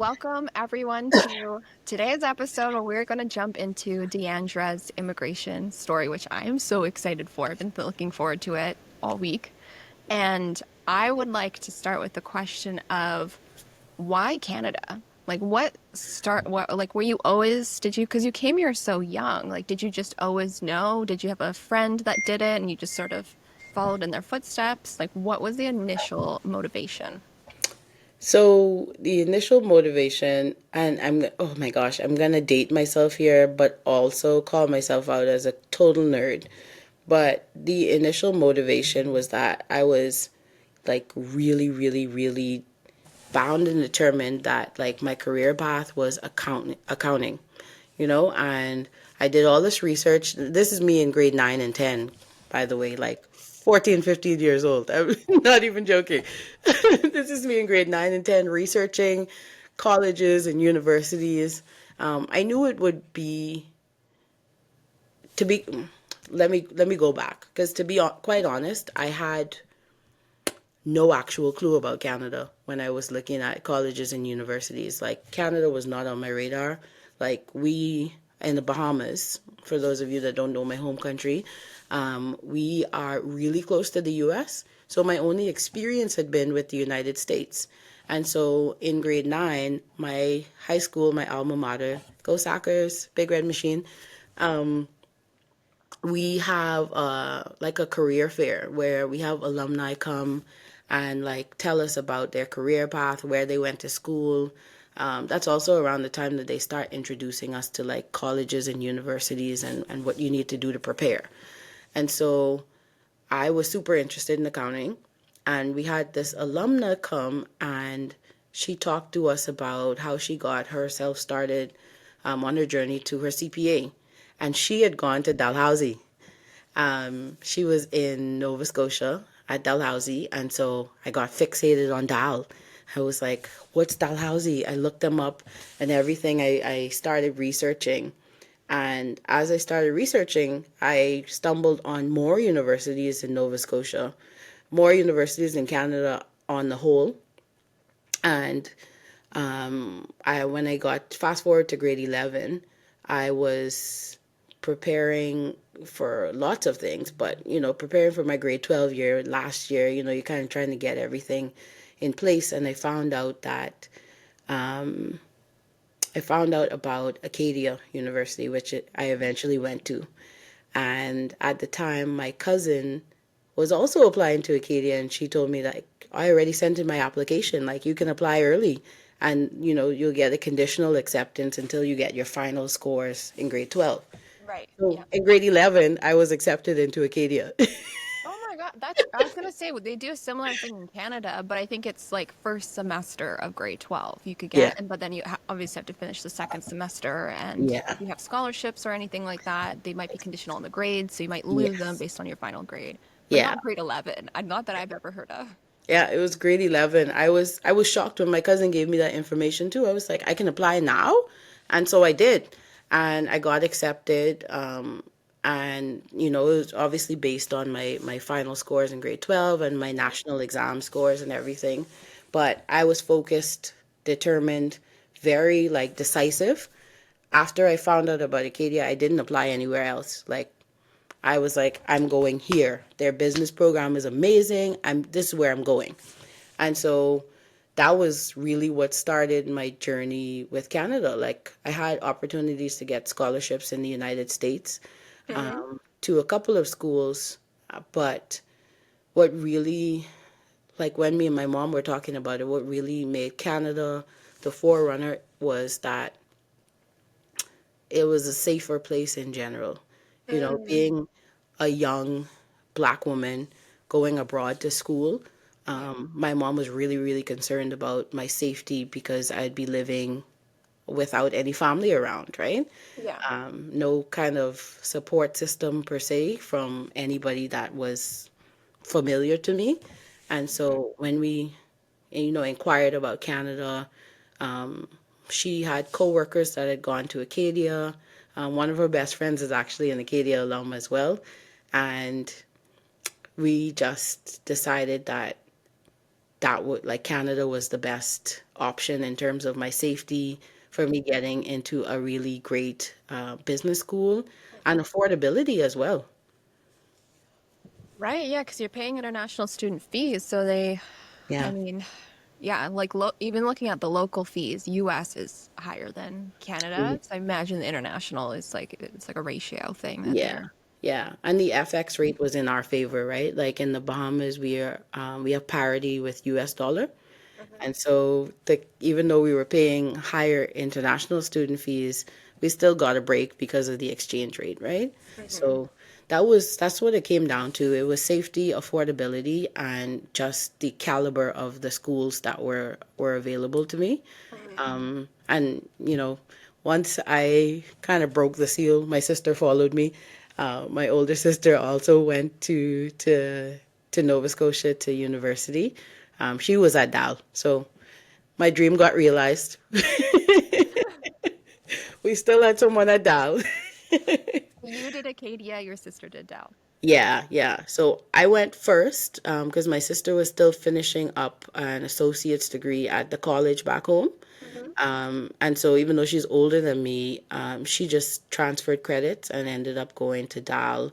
Welcome everyone to today's episode where we're going to jump into Diandra's immigration story, which I am so excited for. I've been looking forward to it all week. And I would like to start with the question of why Canada? Like were you always, because you came here so young, like, did you just always know? Did you have a friend that did it and you just sort of followed in their footsteps? Like, what was the initial motivation? So the initial motivation, and oh my gosh, I'm gonna date myself here, but also call myself out as a total nerd. But the initial motivation was that I was like really, really, really bound and determined that like my career path was accounting, and I did all this research. This is me in grade 9 and 10, by the way, like 14, 15 years old. I'm not even joking. This is me in grade 9 and 10 researching colleges and universities. I knew it would be to be let me go back because to be quite honest, I had no actual clue about Canada when I was looking at colleges and universities. Like, Canada was not on my radar. Like, we in the Bahamas, for those of you that don't know my home country, we are really close to the US. So my only experience had been with the United States. And so in grade 9, my high school, my alma mater, go Sockers, Big Red Machine, we have like a career fair where we have alumni come and like tell us about their career path, where they went to school. That's also around the time that they start introducing us to like colleges and universities and what you need to do to prepare. And so I was super interested in accounting, and we had this alumna come and she talked to us about how she got herself started on her journey to her CPA. And she had gone to Dalhousie. She was in Nova Scotia at Dalhousie, and so I got fixated on Dal. I was like, what's Dalhousie? I looked them up and everything. I started researching. And as I started researching, I stumbled on more universities in Nova Scotia, more universities in Canada on the whole. And when I got fast forward to grade 11, I was preparing for lots of things, but preparing for my grade 12 year last year, you're kind of trying to get everything in place. And I found out about Acadia University, which I eventually went to. And at the time, my cousin was also applying to Acadia, and she told me that I already sent in my application. Like, you can apply early, and you'll get a conditional acceptance until you get your final scores in grade 12. Right. So Yeah. in grade 11, I was accepted into Acadia. Oh my God, I was gonna say they do a similar thing in Canada, but I think it's like first semester of grade 12 you could Yeah, get, and but then you obviously have to finish the second semester, and yeah, if you have scholarships or anything like that, they might be conditional on the grades, so you might lose them yes, based on your final grade, but yeah. not grade 11. Not that I've ever heard of. Yeah, it was grade 11. I was shocked when my cousin gave me that information too. I was like, I can apply now? And so I did. And I got accepted. And it was obviously based on my final scores in grade 12 and my national exam scores and everything. But I was focused, determined, very like decisive. After I found out about Acadia, I didn't apply anywhere else. Like, I was like, I'm going here. Their business program is amazing. This is where I'm going. And so that was really what started my journey with Canada. Like, I had opportunities to get scholarships in the United States, Hmm. to a couple of schools. But what really, like, when me and my mom were talking about it, what really made Canada the forerunner was that it was a safer place in general. Hmm. Being a young black woman going abroad to school, Right. my mom was really, really concerned about my safety because I'd be living without any family around, right? Yeah. No kind of support system per se from anybody that was familiar to me. And Hmm. so when we, inquired about Canada, she had coworkers that had gone to Acadia. One of her best friends is actually an Acadia alum as well. And we just decided that that would like Canada was the best option in terms of my safety for me getting into a really great business school and affordability as well. Right, yeah, because you're paying international student fees, so they, I Yeah. mean, yeah, like lo even looking at the local fees, US is higher than Canada. So I imagine the international is like it's like a ratio thing that Yeah, they're. yeah, and the FX rate was in our favor, right? Like in the Bahamas, we have parity with US dollar, Mhm, and so even though we were paying higher international student fees, we still got a break because of the exchange rate, right? mhm, So that's what it came down to. It was safety, affordability, and just the caliber of the schools that were available to me. mhm. And once I kind of broke the seal, my sister followed me. My older sister also went to Nova Scotia to university. She was at Dal, so my dream got realized. We still had someone at Dal. You did Acadia, your sister did Dow. Yeah, yeah. So I went first because my sister was still finishing up an associate's degree at the college back home. Mhm. And so even though she's older than me, she just transferred credits and ended up going to Dal.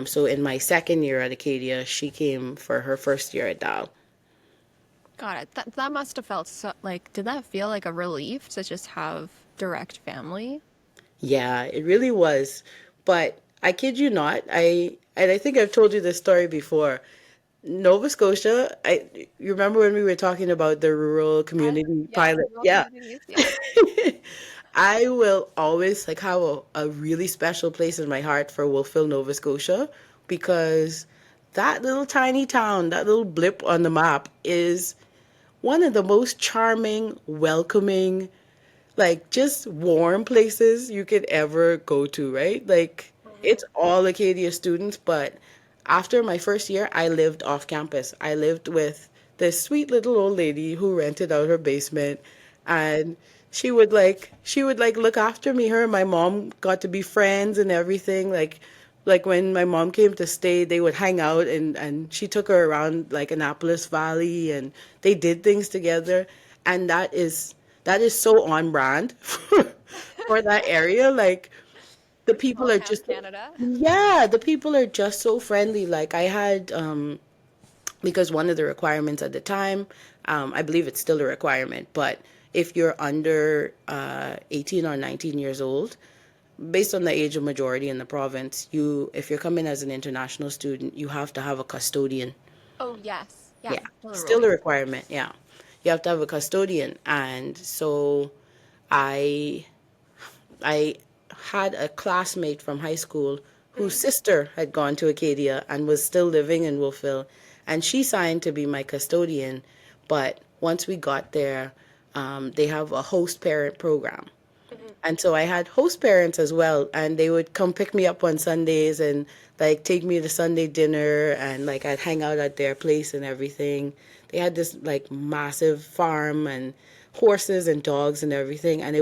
So in my second year at Acadia, she came for her first year at Dal. Got it. That must have felt so like, did that feel like a relief to just have direct family? Yeah, it really was. But I kid you not, I think I've told you this story before. Nova Scotia, you remember when we were talking about the rural community Yeah, pilot? rural Yeah. communities, yes. I will always like have a really special place in my heart for Wolfville, Nova Scotia, because that little tiny town, that little blip on the map, is one of the most charming, welcoming, like just warm places you could ever go to, right? Like it's Mhm. all Acadia students, but after my first year, I lived off campus. I lived with this sweet little old lady who rented out her basement, and she would like look after me. Her and my mom got to be friends and everything. Like when my mom came to stay, they would hang out, and she took her around like Annapolis Valley, and they did things together. And that is so on brand for that area. Like the For people small are town just, Canada. yeah, the people are just so friendly. Like I had because one of the requirements at the time, I believe it's still a requirement, but if you're under 18 or 19 years old, based on the age of majority in the province, if you're coming as an international student, you have to have a custodian. Oh, yes. Yeah, Yeah, still a rule, still a yeah. requirement. Yeah, you have to have a custodian, and so I I had a classmate from high school whose Mhm. sister had gone to Acadia and was still living in Wolfville, and she signed to be my custodian. But once we got there, they have a host parent program. Mhm. And so I had host parents as well, and they would come pick me up on Sundays and like take me to Sunday dinner, and like I'd hang out at their place and everything. They had this like massive farm and horses and dogs and everything, and it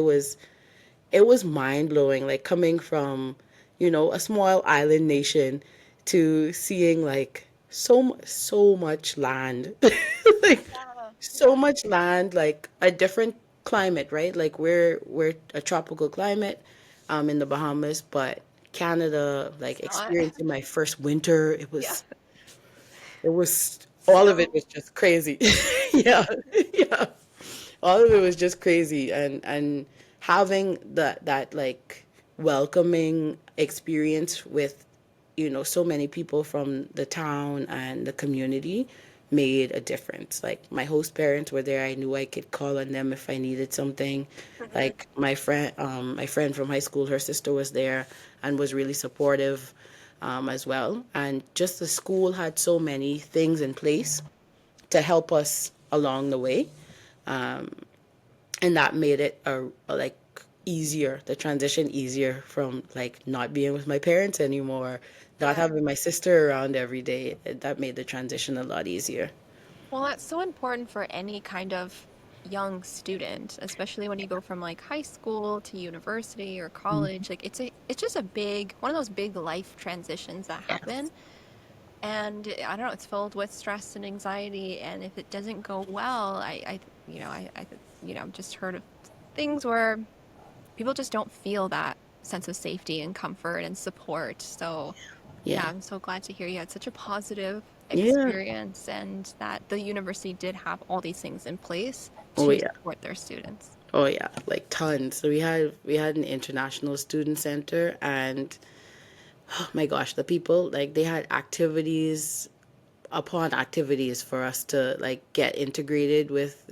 was mind blowing, like coming from, a small island nation to seeing like so much land, like Yeah, so yeah. much land, like a different climate, right? Like we're a tropical climate, in the Bahamas, but Canada, like It's not. experiencing my first winter, it Yeah. was it was all of it Snow. was just crazy. Yeah, yeah. All of it was just crazy, and having that like welcoming experience with so many people from the town and the community made a difference. Like my host parents were there. I knew I could call on them if I needed something. Mhm. Like my friend from high school, her sister was there and was really supportive, as well. And just the school had so many things in place to help us along the way, and that made it like easier, the transition easier from like not being with my parents anymore, not Yeah. having my sister around every day. That made the transition a lot easier. Well, that's so important for any kind of young student, especially when you go from like high school to university or college. Like it's just a big one of those big life transitions that Yes. happen. And I don't know, it's filled with stress and anxiety. And if it doesn't go well, I've just heard of things where people just don't feel that sense of safety and comfort and support. So, yeah, Yeah. I'm so glad to hear you had such a positive Yeah. experience and that the university did have all these things in place Oh to yeah. support their students. Oh yeah, like tons. So we had an international student center, and oh my gosh, the people, like, they had activities upon activities for us to like get integrated with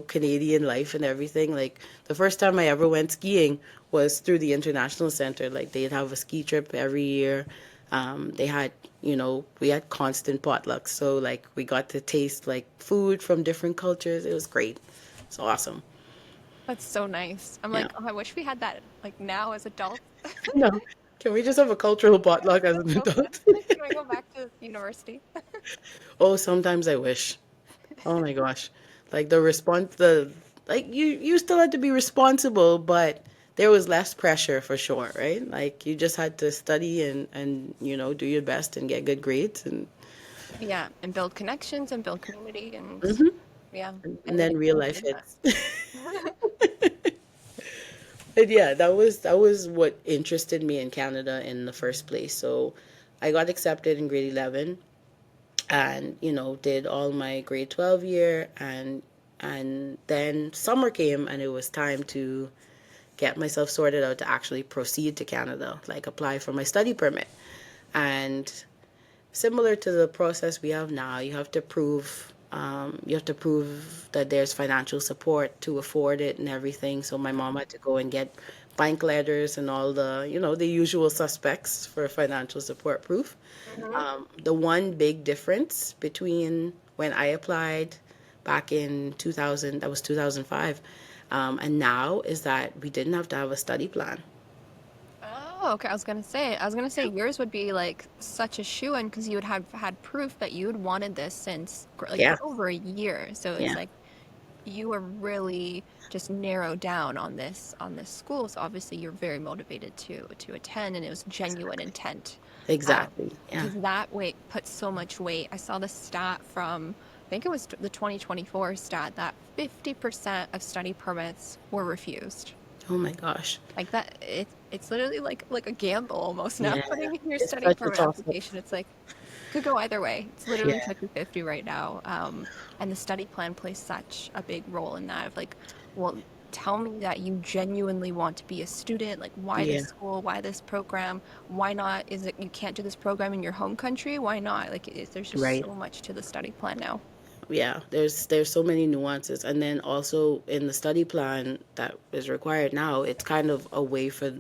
Canadian life and everything. Like the first time I ever went skiing was through the international center. Like they'd have a ski trip every year. They had, we had constant potlucks, so like we got to taste like food from different cultures. It was great. It's awesome. That's so nice. I'm Yeah. like, oh, I wish we had that like now as adults. No, can we just have a cultural potluck as That's an so fun. adult? Can I go back to university? Oh, sometimes I wish. Oh my gosh. Like the response the like you still had to be responsible, but there was less pressure for sure, right? Like you just had to study and do your best and get good grades and Yeah, and build connections and build community and yeah, and and then real and life do hits. that. But yeah, that was what interested me in Canada in the first place. So I got accepted in grade 11 and did all my grade 12 year, and then summer came and it was time to get myself sorted out to actually proceed to Canada, like apply for my study permit. And similar to the process we have now, you have to prove that there's financial support to afford it and everything. So my mom had to go and get bank letters and all the usual suspects for financial support proof. Mhm. The one big difference between when I applied back in 2000, that was 2005, and now is that we didn't have to have a study plan. Oh, okay. I was gonna say yours would be like such a shoo-in because you would have had proof that you had wanted this since like Yeah, for over a year. So it's yeah, like you were really just narrowed down on this school. So obviously you're very motivated to attend, and it was genuine intent. exactly. Yeah, Because that weight puts so much weight. I saw the stat from I think it was the 2024 stat that 50% of study permits were refused. oh my gosh. Like that, it's literally like a gamble almost now Yeah, putting in your it's study such a permit toss up. application. It's like could go either way. It's Yeah, literally 50-50 right now. And the study plan plays such a big role in that of like, well, tell me that you genuinely want to be a student. Like, why yeah, this school? Why this program? Why not? Is it you can't do this program in your home country? Why not? Like, there's just right. so much to the study plan now. Yeah, there's so many nuances, and then also in the study plan that is required now, it's kind of a way for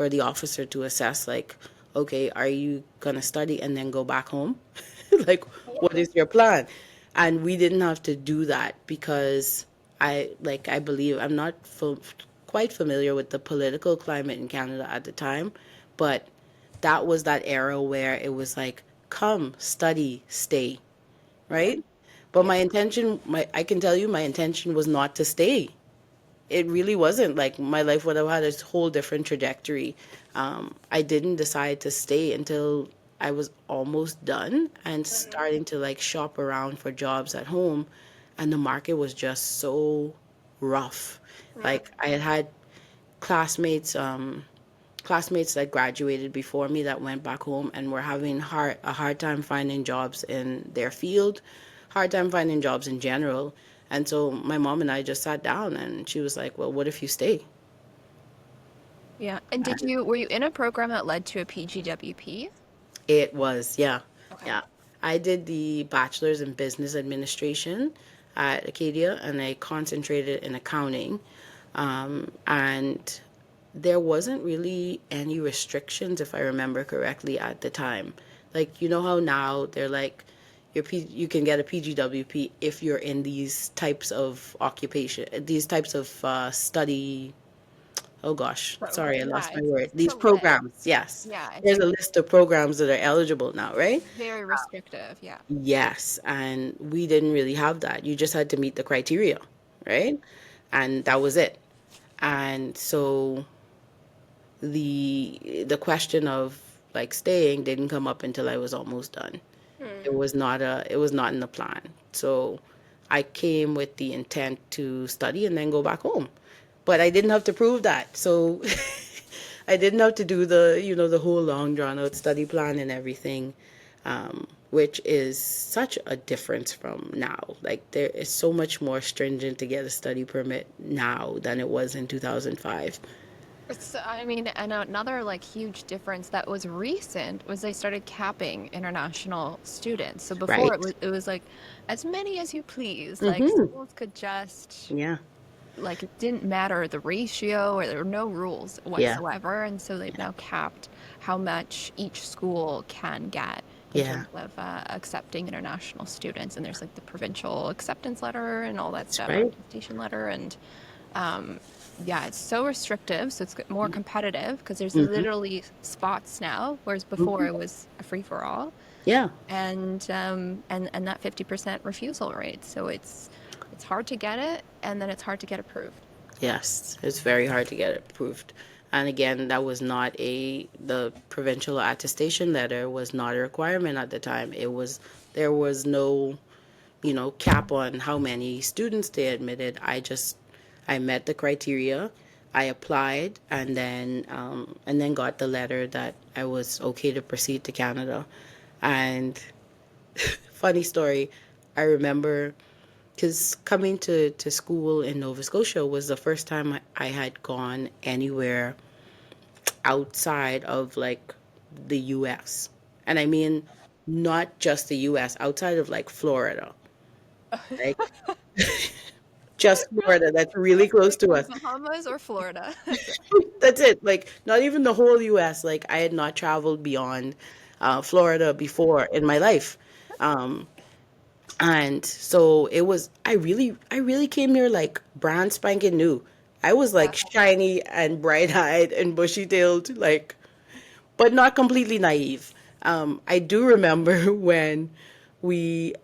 the officer to assess, like, okay, are you gonna study and then go back home? Like, what is your plan? And we didn't have to do that because I believe I'm not quite familiar with the political climate in Canada at the time, but that was that era where it was like, come study, stay, Yeah. right? But Yeah. my intention, I can tell you, my intention was not to stay. It really wasn't. Like my life would have had a whole different trajectory. I didn't decide to stay until I was almost done and Mhm. starting to like shop around for jobs at home, and the market was just so rough. Yeah. Like I had classmates, classmates that graduated before me that went back home and were having a hard time finding jobs in their field, hard time finding jobs in general. And so my mom and I just sat down and she was like, "Well, what if you stay?" Yeah. And were you in a program that led to a PGWP? It was, yeah. Okay. Yeah. I did the bachelor's in business administration at Acadia and I concentrated in accounting. And there wasn't really any restrictions, if I remember correctly, at the time. Like, you know how now they're like, you can get a PGWP if you're in these types of occupation, these types of study. Oh gosh, sorry, I Yeah, lost my word. it's These a list. programs, yes. Yeah, it's There's a list of programs that are eligible now, right? very restrictive. Yeah. Yes, and we didn't really have that. You just had to meet the criteria, right? And that was it. And so the question of like staying didn't come up until I was almost done. Hmm. It was not in the plan. So I came with the intent to study and then go back home. But I didn't have to prove that. So I didn't have to do the, the whole long drawn out study plan and everything, which is such a difference from now. Like there is so much more stringent to get a study permit now than it was in 2005. I mean, and another like huge difference that was recent was they started capping international students. So before Right. it was like as many as you please. Like Mm-hmm. schools could just Yeah. like it didn't matter the ratio or there were no rules Yeah. whatsoever. And so they've now capped how much each school can get in Yeah. terms of accepting international students. And there's like the provincial acceptance letter and all that That's stuff, or right. attestation letter. And um, yeah, it's so restrictive, so it's more competitive because there's Mm-hmm. literally spots now, whereas before Mm-hmm. it was a free for all, Yeah. and that 50% refusal rate. So it's hard to get it, and then it's hard to get approved. Yes, it's very hard to get it approved. And again, that was not the provincial attestation letter was not a requirement at the time. There was no, cap on how many students they admitted. I met the criteria. I applied and then got the letter that I was okay to proceed to Canada. And funny story, I remember because coming to school in Nova Scotia was the first time I had gone anywhere outside of like the US. And I mean, not just the US, outside of like Florida. Like, just Really? Florida, that's really close Like to the us. Bahamas or Florida? That's it. That's it. Like, not even the whole US. Like, I had not traveled beyond Florida before in my life. Um, And so I really came here like brand spanking new. I was like Wow. shiny and bright eyed and bushy tailed, like, but not completely naive. I do remember when we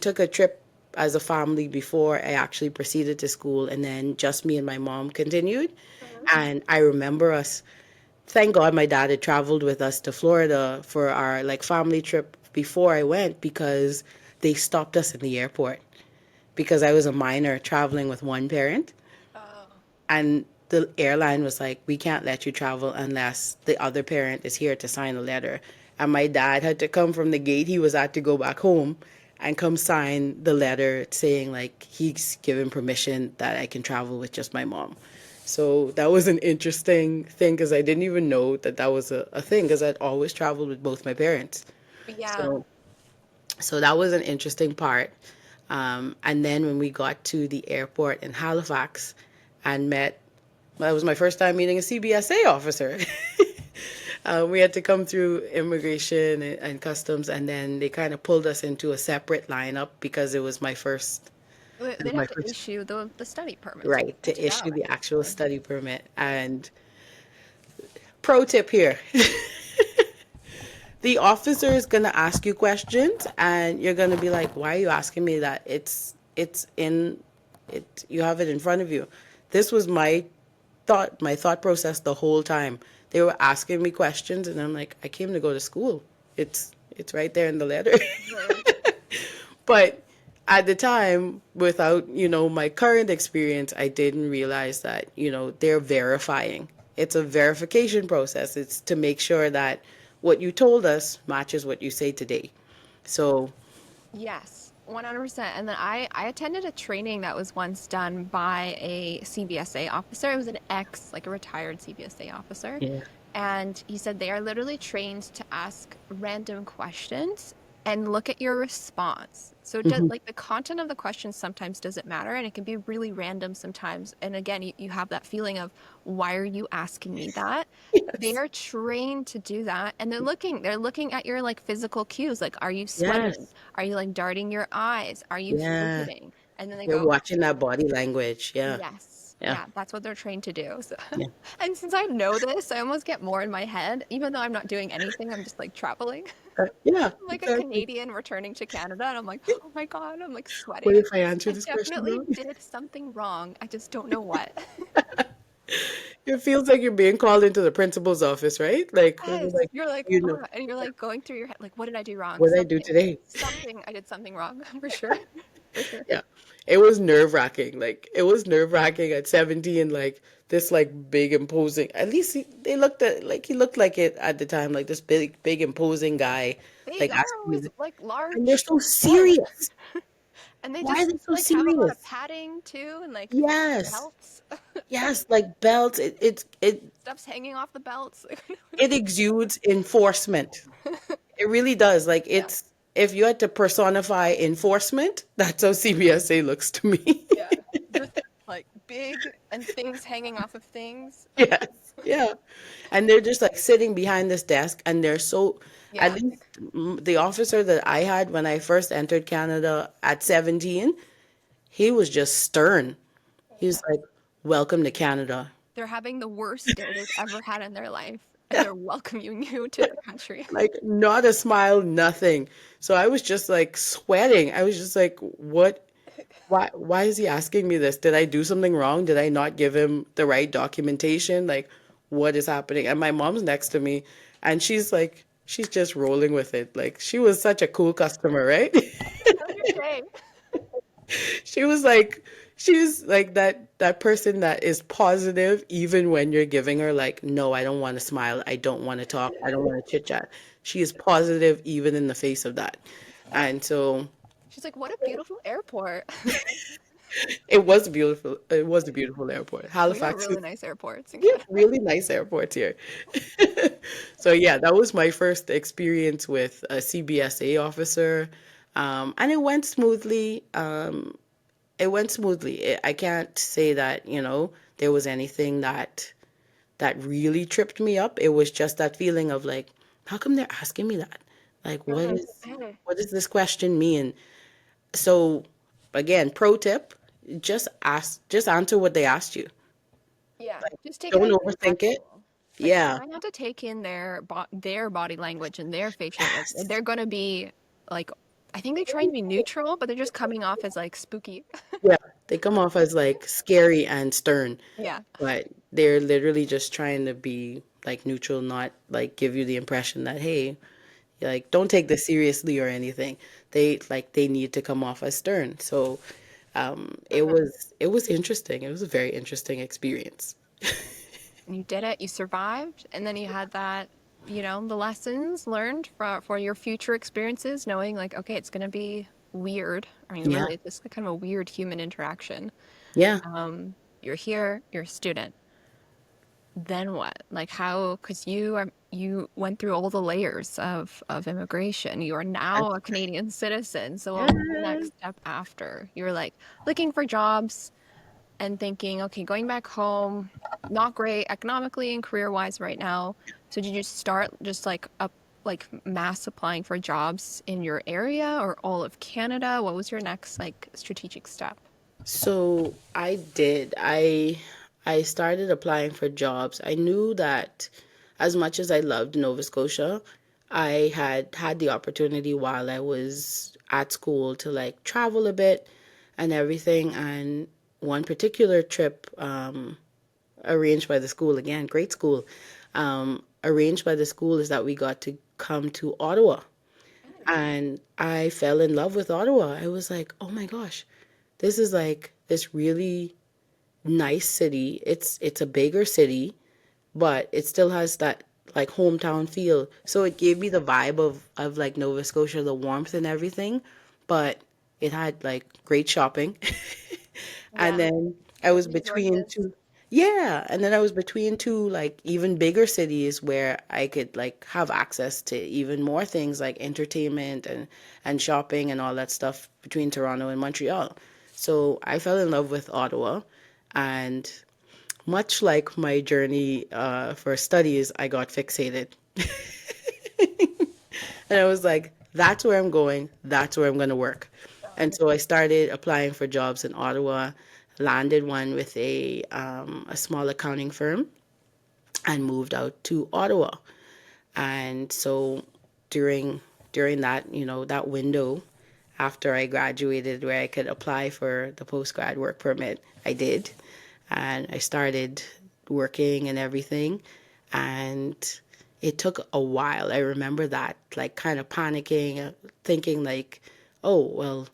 took a trip as a family before I actually proceeded to school, and then just me and my mom continued. Mhm. And I remember us, thank God my dad had traveled with us to Florida for our like family trip before I went, because they stopped us in the airport because I was a minor traveling with one parent, Oh. and the airline was like, we can't let you travel unless the other parent is here to sign a letter. And my dad had to come from the gate he was at to go back home and come sign the letter saying like he's given permission that I can travel with just my mom. So that was an interesting thing because I didn't even know that that was a thing because I'd always traveled with both my parents. Yeah. So that was an interesting part. And then when we got to the airport in Halifax and that was my first time meeting a CBSA officer. We had to come through immigration and customs, and then they kind of pulled us into a separate lineup because it was They'd my have to first issue the study permits. right They to do that issue the actual electronically. study permit. And pro tip here. The officer is going to ask you questions and you're going to be like, why are you asking me that? It's in it, you have it in front of you. This was my thought process the whole time. They were asking me questions and I'm like, I came to go to school. It's right there in the letter. Mhm. But at the time, without, my current experience, I didn't realize that, they're verifying. It's a verification process. It's to make sure that what you told us matches what you say today. So, Yes, 100%. And then I attended a training that was once done by a CBSA officer. It was an ex, like a retired CBSA officer. yeah. And he said they are literally trained to ask random questions and look at your response. So it does, Hmm. like the content of the question sometimes doesn't matter and it can be really random sometimes. And again, you have that feeling of why are you asking me that? They Yes. are trained to do that and they're looking at your like physical cues, like are you sweating? Yes. Are you like darting your eyes? Are you Yeah. fidgeting? And then they They're go, watching that body language. Yeah. yes. Yeah. Yeah, that's what they're trained to do. So, Yeah. and since I know this, I almost get more in my head, even though I'm not doing anything, I'm just like traveling. Yeah, I'm like a exactly. Canadian returning to Canada, and I'm like, oh my God, I'm like What sweating. if I answer I this question definitely wrong? did something wrong. I just don't know what. It feels like you're being called into the principal's office, right? Like, it was Yes, like, you're like, you know, "Ah," and you're like going through your head, like, what did I do wrong? what did I do Something, today? something, I did something wrong for sure, for sure. Yeah. It was nerve wracking. Like, it was nerve wracking at 17, like, this, like, big, imposing, at least they looked at, like, he looked like it at the time, like, this big, big, imposing guy, They like, are asking me, always like and they're large so men, serious. and they Why are just they so like have a lot of serious? padding too, and like Yes. belts, Yes, like belts. stuff's hanging off the belts. It exudes enforcement. It really does. Like Yeah, it's if you had to personify enforcement, that's how CBSA looks to me. yeah, just like big and things hanging off of things. Yes. Yeah. And they're just like sitting behind this desk and they're so at Yeah, least the officer that I had when I first entered Canada at 17, he was just stern. He was like, "Welcome to Canada." they're having the worst day they've ever had in their life, and they're welcoming you to the country. Like not a smile, nothing. So I was just like sweating. I was just like, "What why is he asking me this? Did I do something wrong? Did I not give him the right documentation? Like, what is happening?" And my mom's next to me, and she's just rolling with it. Like, she was such a cool customer, right? How was your day? She was like, she's like that person that is positive even when you're giving her like, no, I don't want to smile, I don't want to talk, I don't want to chit chat. She is positive even in the face of that. And so She's like, "What a beautiful airport." it was beautiful. It was a beautiful airport. We have Halifax is really nice airports in we have Canada. really nice airports here. So yeah, that was my first experience with a CBSA officer, and it went smoothly. It went smoothly. I can't say that there was anything that really tripped me up. It was just that feeling of like, how come they're asking me that? Like, Mhm, mhm. what does this question mean? So, again, pro tip: just answer what they asked you. Yeah, just take it Don't as overthink it. factual. Like, Yeah. try not to take in their body language and their facial. Like, Yes. they're gonna be like, I think they're trying to be neutral, but they're just coming off as like spooky. Yeah. They come off as like scary and stern, Yeah, but they're literally just trying to be like neutral, not like give you the impression that, hey, like don't take this seriously or anything. They need to come off as stern. So it was interesting. It was a very interesting experience. and you did it. You survived, and then you had that. The lessons learned for your future experiences, knowing like, okay, it's gonna be weird. I mean, Yeah. really, it's kind of a weird human interaction. Yeah. You're here, you're a student. Then what? Like how, because you went through all the layers of immigration. You are now a Canadian citizen. So what was the Yeah. next step after? You're like looking for jobs and thinking, okay, going back home, not great economically and career-wise right now. So did you start just like mass applying for jobs in your area or all of Canada? What was your next like strategic step? So I did. I started applying for jobs. I knew that as much as I loved Nova Scotia, I had the opportunity while I was at school to like travel a bit and everything. And one particular trip arranged by the school, again, great school, arranged by the school, is that we got to come to Ottawa. And I fell in love with Ottawa. I was like, oh my gosh, this is like this really nice city. It's a bigger city, but it still has that like hometown feel. So it gave me the vibe of like Nova Scotia, the warmth and everything, but it had like great shopping. And Yeah, then I like was between resources. two, yeah, and then I was between two like even bigger cities where I could like have access to even more things like entertainment and shopping and all that stuff between Toronto and Montreal. So I fell in love with Ottawa, and much like my journey for studies, I got fixated. And I was like, that's where I'm going. That's where I'm going to work. And so I started applying for jobs in Ottawa, landed one with a small accounting firm, and moved out to Ottawa. And so during during that, that window after I graduated where I could apply for the postgrad work permit, I did. And I started working and everything. And it took a while. I remember that, like, kind of panicking, thinking, like, oh, well,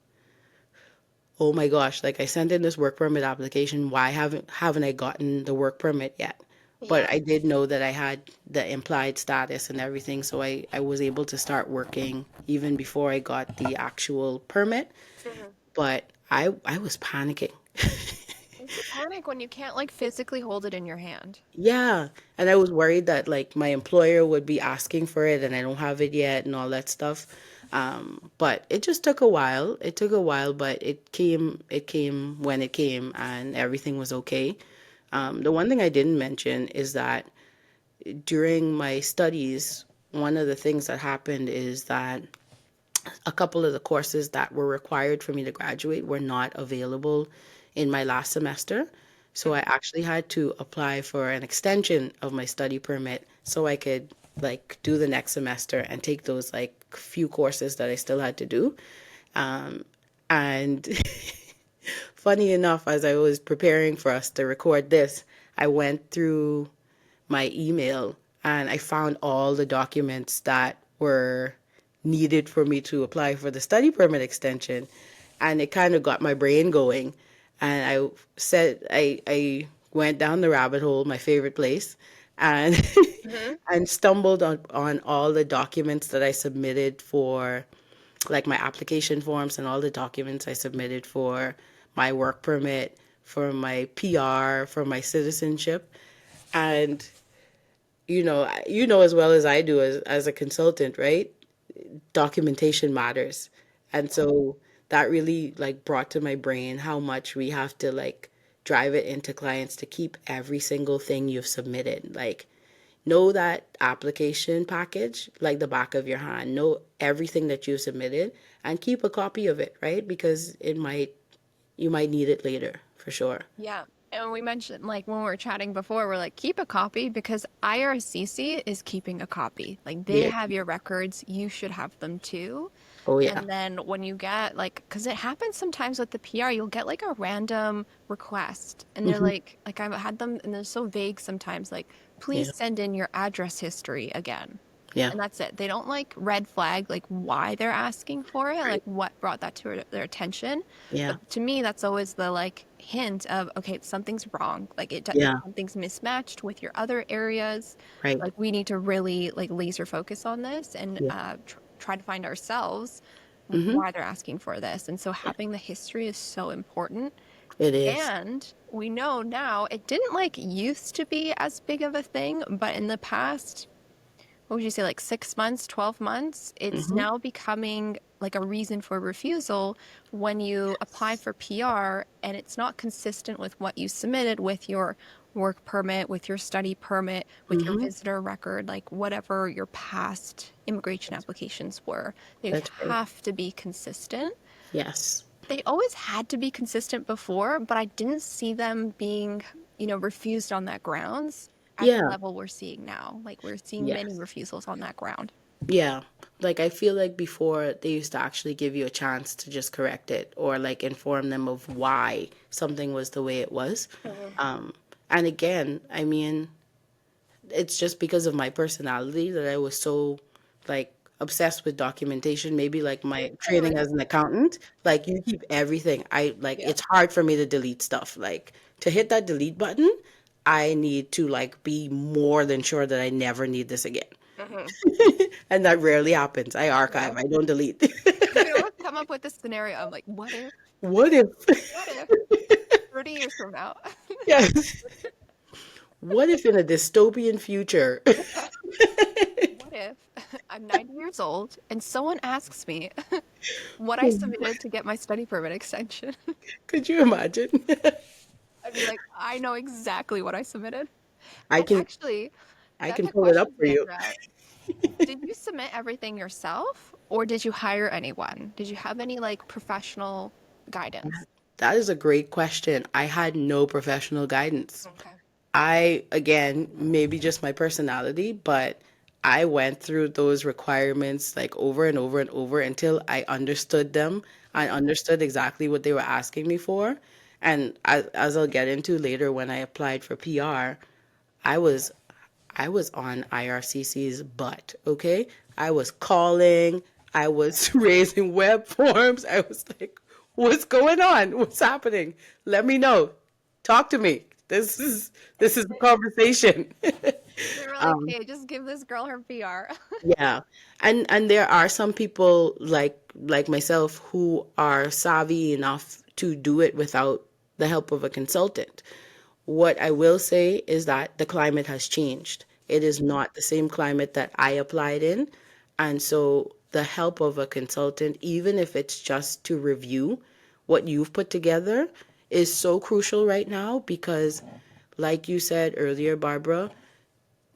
oh my gosh, like I sent in this work permit application. Why haven't I gotten the work permit yet? But Yeah. I did know that I had the implied status and everything, so I was able to start working even before I got the actual permit. Mhm. But I was panicking. It's a panic when you can't like physically hold it in your hand. Yeah, and I was worried that like my employer would be asking for it and I don't have it yet and all that stuff. But it just took a while. It took a while, but it came when it came and everything was okay. The one thing I didn't mention is that during my studies, one of the things that happened is that a couple of the courses that were required for me to graduate were not available in my last semester. So I Mhm. actually had to apply for an extension of my study permit so I could like do the next semester and take those like few courses that I still had to do. And funny enough, as I was preparing for us to record this, I went through my email and I found all the documents that were needed for me to apply for the study permit extension. And it kind of got my brain going. And I went down the rabbit hole, my favorite place, and Mhm. and stumbled on all the documents that I submitted for like my application forms and all the documents I submitted for my work permit, for my PR, for my citizenship. And you know as well as I do as a consultant, right? Documentation matters. And so that really like brought to my brain how much we have to like drive it into clients to keep every single thing you've submitted. Like know that application package like the back of your hand. Know everything that you submitted and keep a copy of it, right? Because you might need it later for sure. Yeah. And we mentioned, like, when we were chatting before, we're like, keep a copy because IRCC is keeping a copy. Like, they Yeah. have your records. You should have them too. Oh yeah. And then when you get, like, because it happens sometimes with the PR, you'll get like a random request. And they're Hmm. like, I've had them, and they're so vague sometimes, like, Yeah. please send in your address history again. Yeah. And that's it. They don't like red flag like why they're asking for it, like what brought that to their attention. Yeah. But to me, that's always the like hint of okay, something's wrong. Like Yeah. something's mismatched with your other areas. Right. Like we need to really like laser focus on this and Yeah. try to find ourselves Hmm. why they're asking for this. And so having the history is so important. It is. And we know now it didn't like used to be as big of a thing, but in the past what would you say, like 6 months, 12 months, it's Hmm. now becoming like a reason for refusal when you apply for PR and it's not consistent with what you submitted with your work permit, with your study permit, with your Hmm. visitor record, like whatever your past immigration applications were. They That's right. have to be consistent. Yes. They always had to be consistent before, but I didn't see them being, refused on that grounds at the Yeah. level we're seeing now. Like we're seeing many Yes. refusals on that ground. Yeah. Like I feel like before they used to actually give you a chance to just correct it or like inform them of why something was the way it was. Mhm. Um, and again, I mean, it's just because of my personality that I was so like obsessed with documentation. Maybe like my training as an accountant, like you keep everything. I like Yeah. it's hard for me to delete stuff. Like to hit that delete button, I need to like be more than sure that I never need this again. Mhm. And that rarely happens. I Yeah. archive, I don't delete. You can always come up with a scenario of like, What if? what if 30 years from now? Yes. What if in a dystopian future? What if I'm 90 years old and someone asks me what I submitted to get my study permit extension? Could you imagine? I'd be like, I know exactly what I submitted. I And can actually, I that's can a pull it up question, for you. Diandra. Did you submit everything yourself or did you hire anyone? Did you have any like professional guidance? That is a great question. I had no professional guidance. Okay. I, again, maybe just my personality, but I went through those requirements like over and over and over until I understood them. I Mhm. understood exactly what they were asking me for. And as I'll get into later when I applied for PR, I was I was on IRCC's butt, okay? I was calling, I was raising web forms. I was like, what's going on? What's happening? Let me know. Talk to me. This is a conversation. They were like, hey, just give this girl her PR. Yeah. And there are some people like myself who are savvy enough to do it without the help of a consultant. What I will say is that the climate has changed. It is not the same climate that I applied in. And so the help of a consultant, even if it's just to review what you've put together, is so crucial right now because, like you said earlier, Barbara,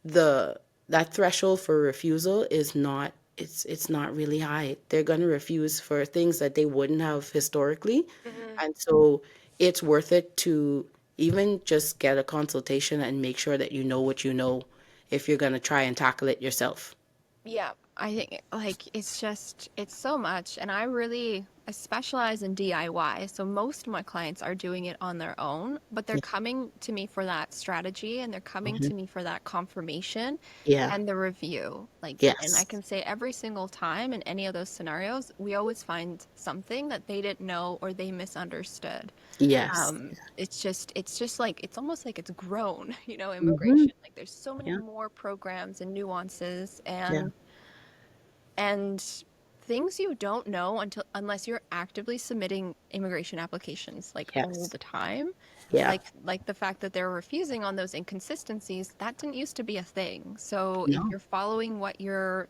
the that threshold for refusal is not it's not really high. They're going to refuse for things that they wouldn't have historically. Mhm. And so it's worth it to even just get a consultation and make sure that you know what you know if you're going to try and tackle it yourself. Yeah, I think like it's just it's so much, and I specialize in DIY, so most of my clients are doing it on their own, but they're Yeah. coming to me for that strategy and they're coming Hmm. to me for that confirmation Yeah. and the review. Like, and I Yes. can say every single time in any of those scenarios, we always find something that they didn't know or they misunderstood. Yes. It's just like it's almost like it's grown, Hmm. immigration. Like there's so many Yeah. more programs and nuances Yeah. and things you don't know until unless you're actively submitting immigration applications like all Yes. the time. Yeah. Like the fact that they're refusing on those inconsistencies, that didn't used to be a thing. So if No, you're following what your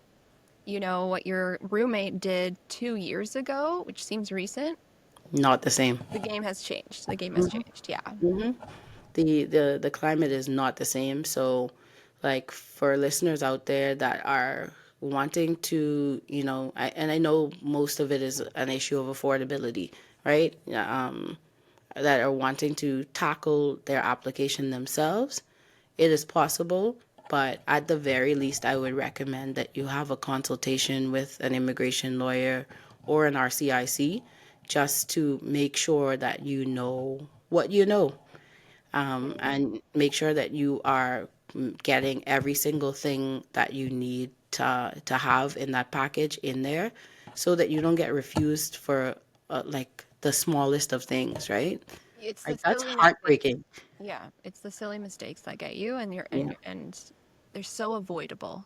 roommate did 2 years ago, which seems recent, not the same. the game has changed. The game has changed. Yeah. Hmm. The climate is not the same. So, like for listeners out there that are wanting to, and I know most of it is an issue of affordability, right? Yeah, that are wanting to tackle their application themselves, it is possible. But at the very least, I would recommend that you have a consultation with an immigration lawyer or an RCIC just to make sure that you know what you know, Mhm. and make sure that you are getting every single thing that you need to have in that package in there so that you don't get refused for like the smallest of things, right? It's the Like that's silly mistakes. heartbreaking. Yeah, it's the silly mistakes that get you and Yeah, they're so avoidable.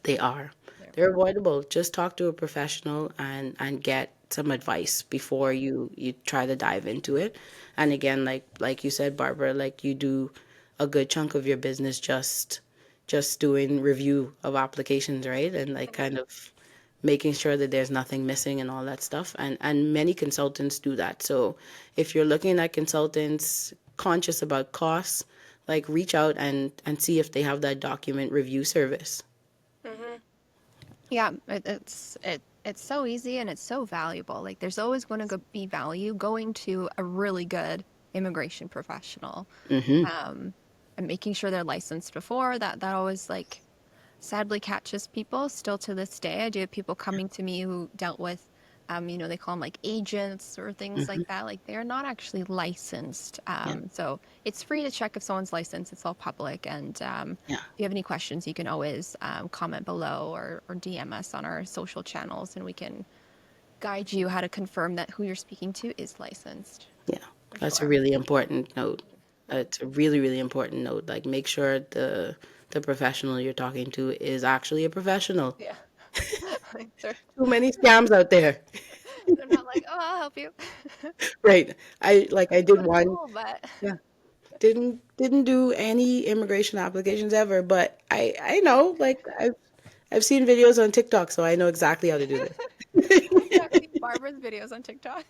they are. They're They're avoidable. Just talk to a professional and get some advice before Yeah. you try to dive into it. And again, like you said, Barbara, like you do a good chunk of your business just doing review of applications, right? And like Mhm. kind of making sure that there's nothing missing and all that stuff. And many consultants do that. So if you're looking at consultants conscious about costs, like reach out and see if they have that document review service. Mhm. Yeah, it's so easy and it's so valuable. Like there's always going to be value going to a really good immigration professional, Mm-hmm. um, and making sure they're licensed before that always like sadly catches people still to this day. I do have people coming to me who dealt with, they call them like agents or things Mm-hmm. like that. Like they're not actually licensed. Yeah. So it's free to check if someone's licensed. It's all public. And Yeah. if you have any questions, you can always comment below or DM us on our social channels and we can guide you how to confirm that who you're speaking to is licensed Yeah. for That's a sure. really important note. Yep. It's a really, really important note. Like make sure the professional you're talking to is actually a professional. Yeah. Like Too many scams out there. they're not like, oh, I'll help you. Right. I did Go to one. school, but Yeah. Didn't do any immigration applications ever, but I know like I've seen videos on TikTok, so I know exactly how to do yeah, I've this. seen Barbara's videos on TikTok.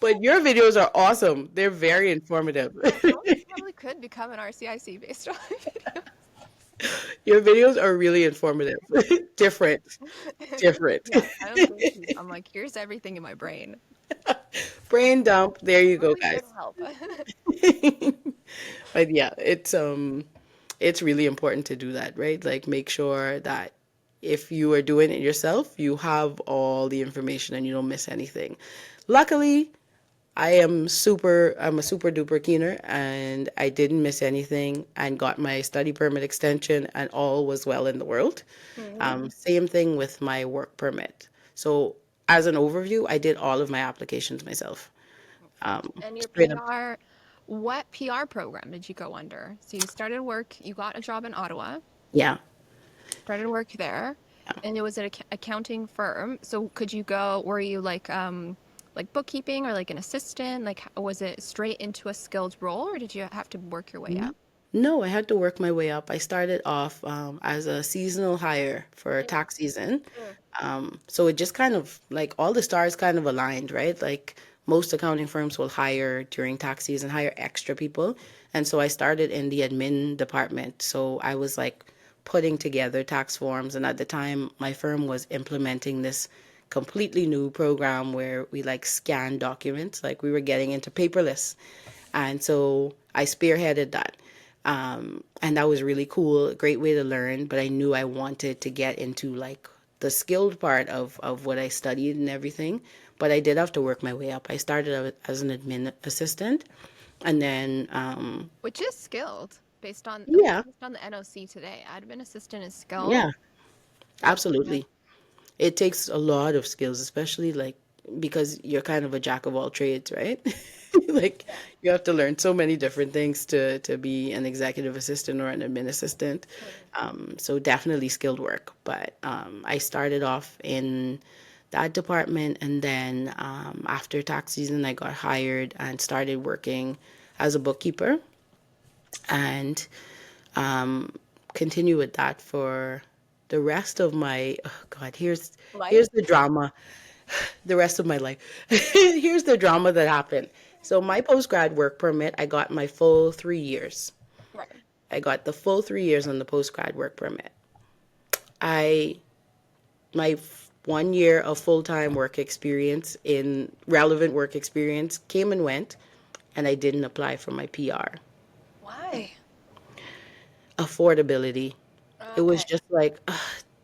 But your videos are awesome. They're very informative. You probably could become an RCIC based on my Your videos are really informative. Different. videos. Different. Yeah, I don't go deep. I'm like, here's everything in my brain. Brain dump. There you go, Hopefully guys. it'll help. But yeah, it's really important to do that, right? Like make sure that if you are doing it yourself, you have all the information and you don't miss anything. Luckily, I'm a super duper keener and I didn't miss anything and got my study permit extension and all was well in the world. Mhm. Same thing with my work permit. So as an overview, I did all of my applications myself. Perfect. And your Straight up. PR, what PR program did you go under? So you started work, you got a job in Ottawa, Yeah. started work there, and it was an accounting firm. So could you go, were you like bookkeeping or like an assistant? Like was it straight into a skilled role or did you have to work your way up? No, I had to work my way up. I started off as a seasonal hire for Mm, tax season. mm. So it just kind of like all the stars kind of aligned, right? Like most accounting firms will hire during tax season, hire extra people. And so I started in the admin department. So I was like putting together tax forms. And at the time, my firm was implementing this completely new program where we like scan documents, like we were getting into paperless. And so I spearheaded that. And that was really cool, a great way to learn. But I knew I wanted to get into like the skilled part of what I studied and everything. But I did have to work my way up. I started out as an admin assistant, and then Which is skilled yeah, based on the NOC today. Admin assistant is skilled. yeah, Yep. Yep. absolutely. It takes a lot of skills, especially like because you're kind of a jack of all trades, right? Like Yeah. you have to learn so many different things to be an executive assistant or an admin assistant. Mhm. So definitely skilled work. But I started off in that department, and then after tax season, I got hired and started working as a bookkeeper, and continue with that for the rest of my oh God, here's Life? the drama, the rest of my life. Here's the drama that happened. So my post grad work permit, I got my full 3 years. Right. I got the full 3 years on the post grad work permit. I my 1 year of full time work experience in relevant work experience came and went, and I didn't apply for my PR. Why? Affordability. It was Okay. just like ugh,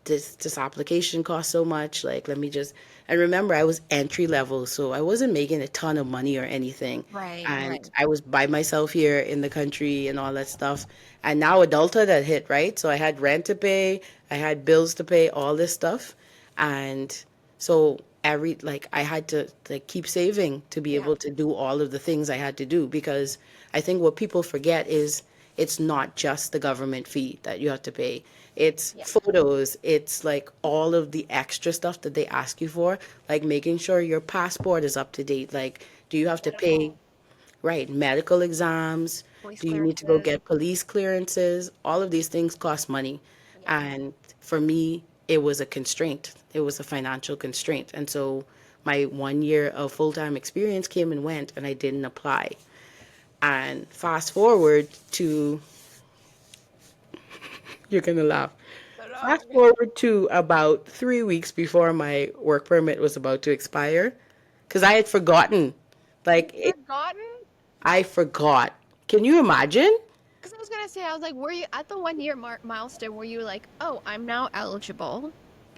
this application costs so much. Like let me just and remember I was entry level, so I wasn't making a ton of money or anything. Right, And right. I was by myself here in the country and all that stuff. And now adulthood had hit, right? So I had rent to pay, I had bills to pay, all this stuff. And so every like I had to like keep saving to be Yeah. able to do all of the things I had to do because I think what people forget is it's not just the government fee that you have to pay. It's Yeah. photos, it's like all of the extra stuff that they ask you for, like making sure your passport is up to date. Like, do you have to pay, Medical, right, medical exams? police Do you need to go clearances. get police clearances? All of these things cost money. Yeah. And for me, it was a constraint. It was a financial constraint. And so my 1 year of full time experience came and went, and I didn't apply. And fast forward to, you're gonna laugh. I Fast know. forward to about 3 weeks before my work permit was about to expire, because I had forgotten. You've Like, forgotten? I forgot. Can you imagine? Because I was gonna say, I was like, were you at the 1 year milestone? Were you like, oh, I'm now eligible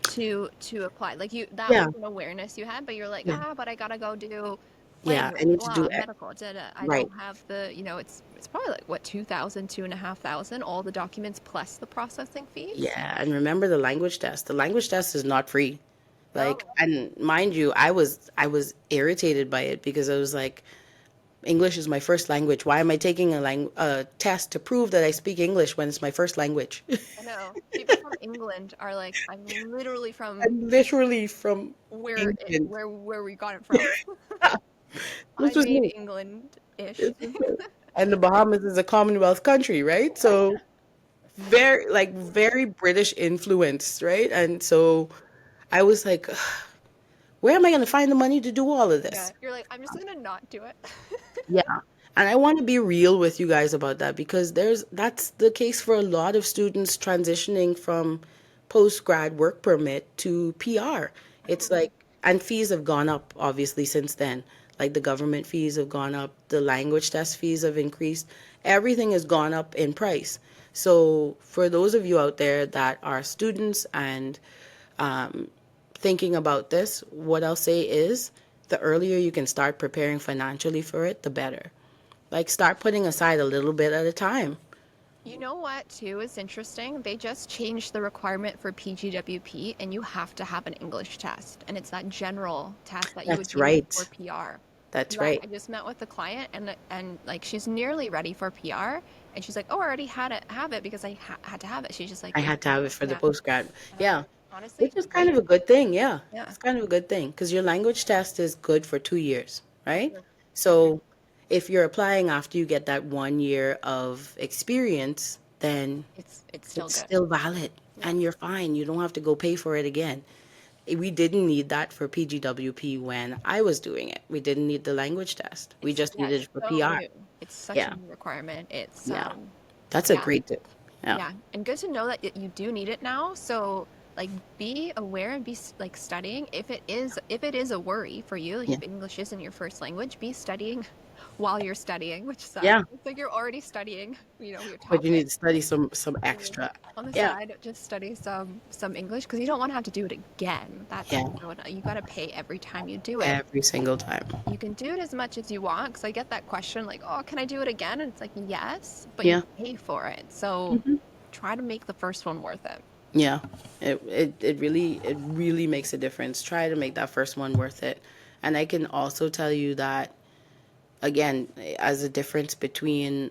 to apply? Like you, that Yeah, was an awareness you had, but you're like, yeah, ah, but I gotta go do yeah. I language, need to do blah, it. medical. Da, I Right. don't have the, it's probably like what 2,000, 2,500, all the documents plus the processing fees. Yeah, and remember the language test. The language test is not free. Like, No. and mind you, I was irritated by it because I was like, English is my first language. Why am I taking a test to prove that I speak English when it's my first language? I know. People from England are like, I'm literally from I'm literally from England. where we got it from. This I was made me. England-ish. This was me. And the Bahamas is a Commonwealth country, right? So very like very British influenced, right? And so I was like, where am I going to find the money to do all of Yeah, this? you're like, I'm just gonna not do it. Yeah. And I want to be real with you guys about that because that's the case for a lot of students transitioning from post grad work permit to PR. It's like and fees have gone up obviously since then. Like the government fees have gone up, the language test fees have increased. Everything has gone up in price. So for those of you out there that are students and thinking about this, what I'll say is The earlier you can start preparing financially for it, the better. Like start putting aside a little bit at a time. You know what, too, is interesting? They just changed the requirement for PGWP, and you have to have an English test. And it's that general test that you would That's use for right. PR. That's That right. I just met with the client, and like she's nearly ready for PR, and she's like, "Oh, I already have it because I had to have it." She's just like, I "It was had to have it for the yeah." postgrad. And I'm Yeah. like, honestly, Which is kind of great. a good thing. Yeah. Yeah. It's kind of a good thing because your language test is good for 2 years, right? Mhm. Mhm. So if you're applying after you get that 1 year of experience, then It's still it's good. still valid Yeah. and you're fine. You don't have to go pay for it again. We didn't need that for PGWP when I was doing it. We didn't need the language test. We just Yeah, needed it's it for so PR. new. It's such a Yeah. new requirement. It's Yeah. That's a yeah. great tip. Yeah. Yeah, and good to know that you do need it now. So like be aware and be like studying if it is a worry for you, like Yeah. if English isn't your first language, be studying while you're studying, which sucks. Yeah. It's like you're already studying, your But you need topic. to study some And then extra. on the Yeah. side, just study some English because you don't want to have to do it again. That's Yeah. you got to pay every time you do it. Every single time. You can do it as much as you want because I get that question like, "Oh, can I do it again?" And it's like, "Yes, but you Yeah. pay for it." So Hmm. try to make the first one worth it. Yeah. It really makes a difference. Try to make that first one worth it. And I can also tell you that again, as a difference between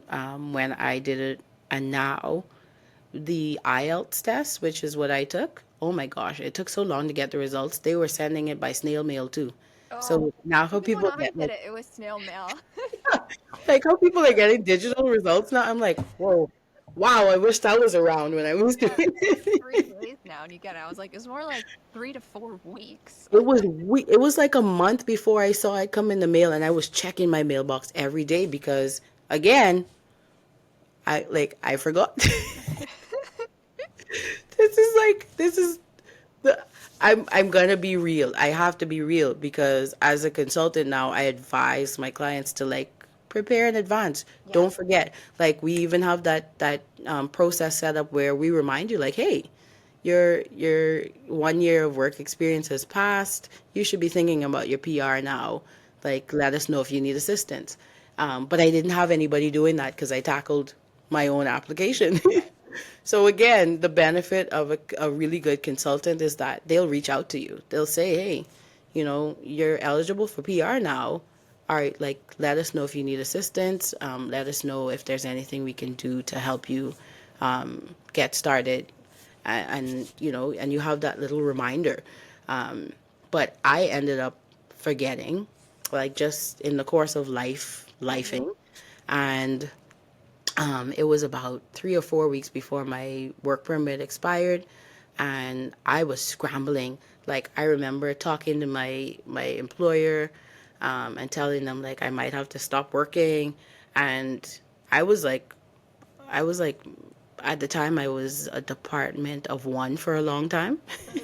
when I did it and now, the IELTS test, which is what I took. Oh my gosh, it took so long to get the results. They were sending it by snail mail too. Oh, So now how even when people I get did it, it was snail mail. like how people are getting digital results now, I'm like, whoa, wow, I wish that was around when I was doing Yeah, it's like it. 3 days now, and you get it. I was like, it's more like 3 to 4 weeks. It was like a month before I saw it come in the mail, and I was checking my mailbox every day because again, I forgot. This is the I'm gonna be real. I have to be real because as a consultant now, I advise my clients to like prepare in advance. Yeah, Don't forget. Like we even have that process set up where we remind you, like, hey, your 1 year of work experience has passed. You should be thinking about your PR now. Like, let us know if you need assistance. But I didn't have anybody doing that because I tackled my own application. right. So again, the benefit of a really good consultant is that they'll reach out to you. They'll say, "Hey, you're eligible for PR now. All right, like let us know if you need assistance. Let us know if there's anything we can do to help you get started." And you have that little reminder. But I ended up forgetting, like just in the course of Hmm. lifing, and it was about 3 or 4 weeks before my work permit expired, and I was scrambling. Like I remember talking to my employer, and telling them like I might have to stop working, and I was like, I was like, at the time I was a department of one for a long time, Hmm.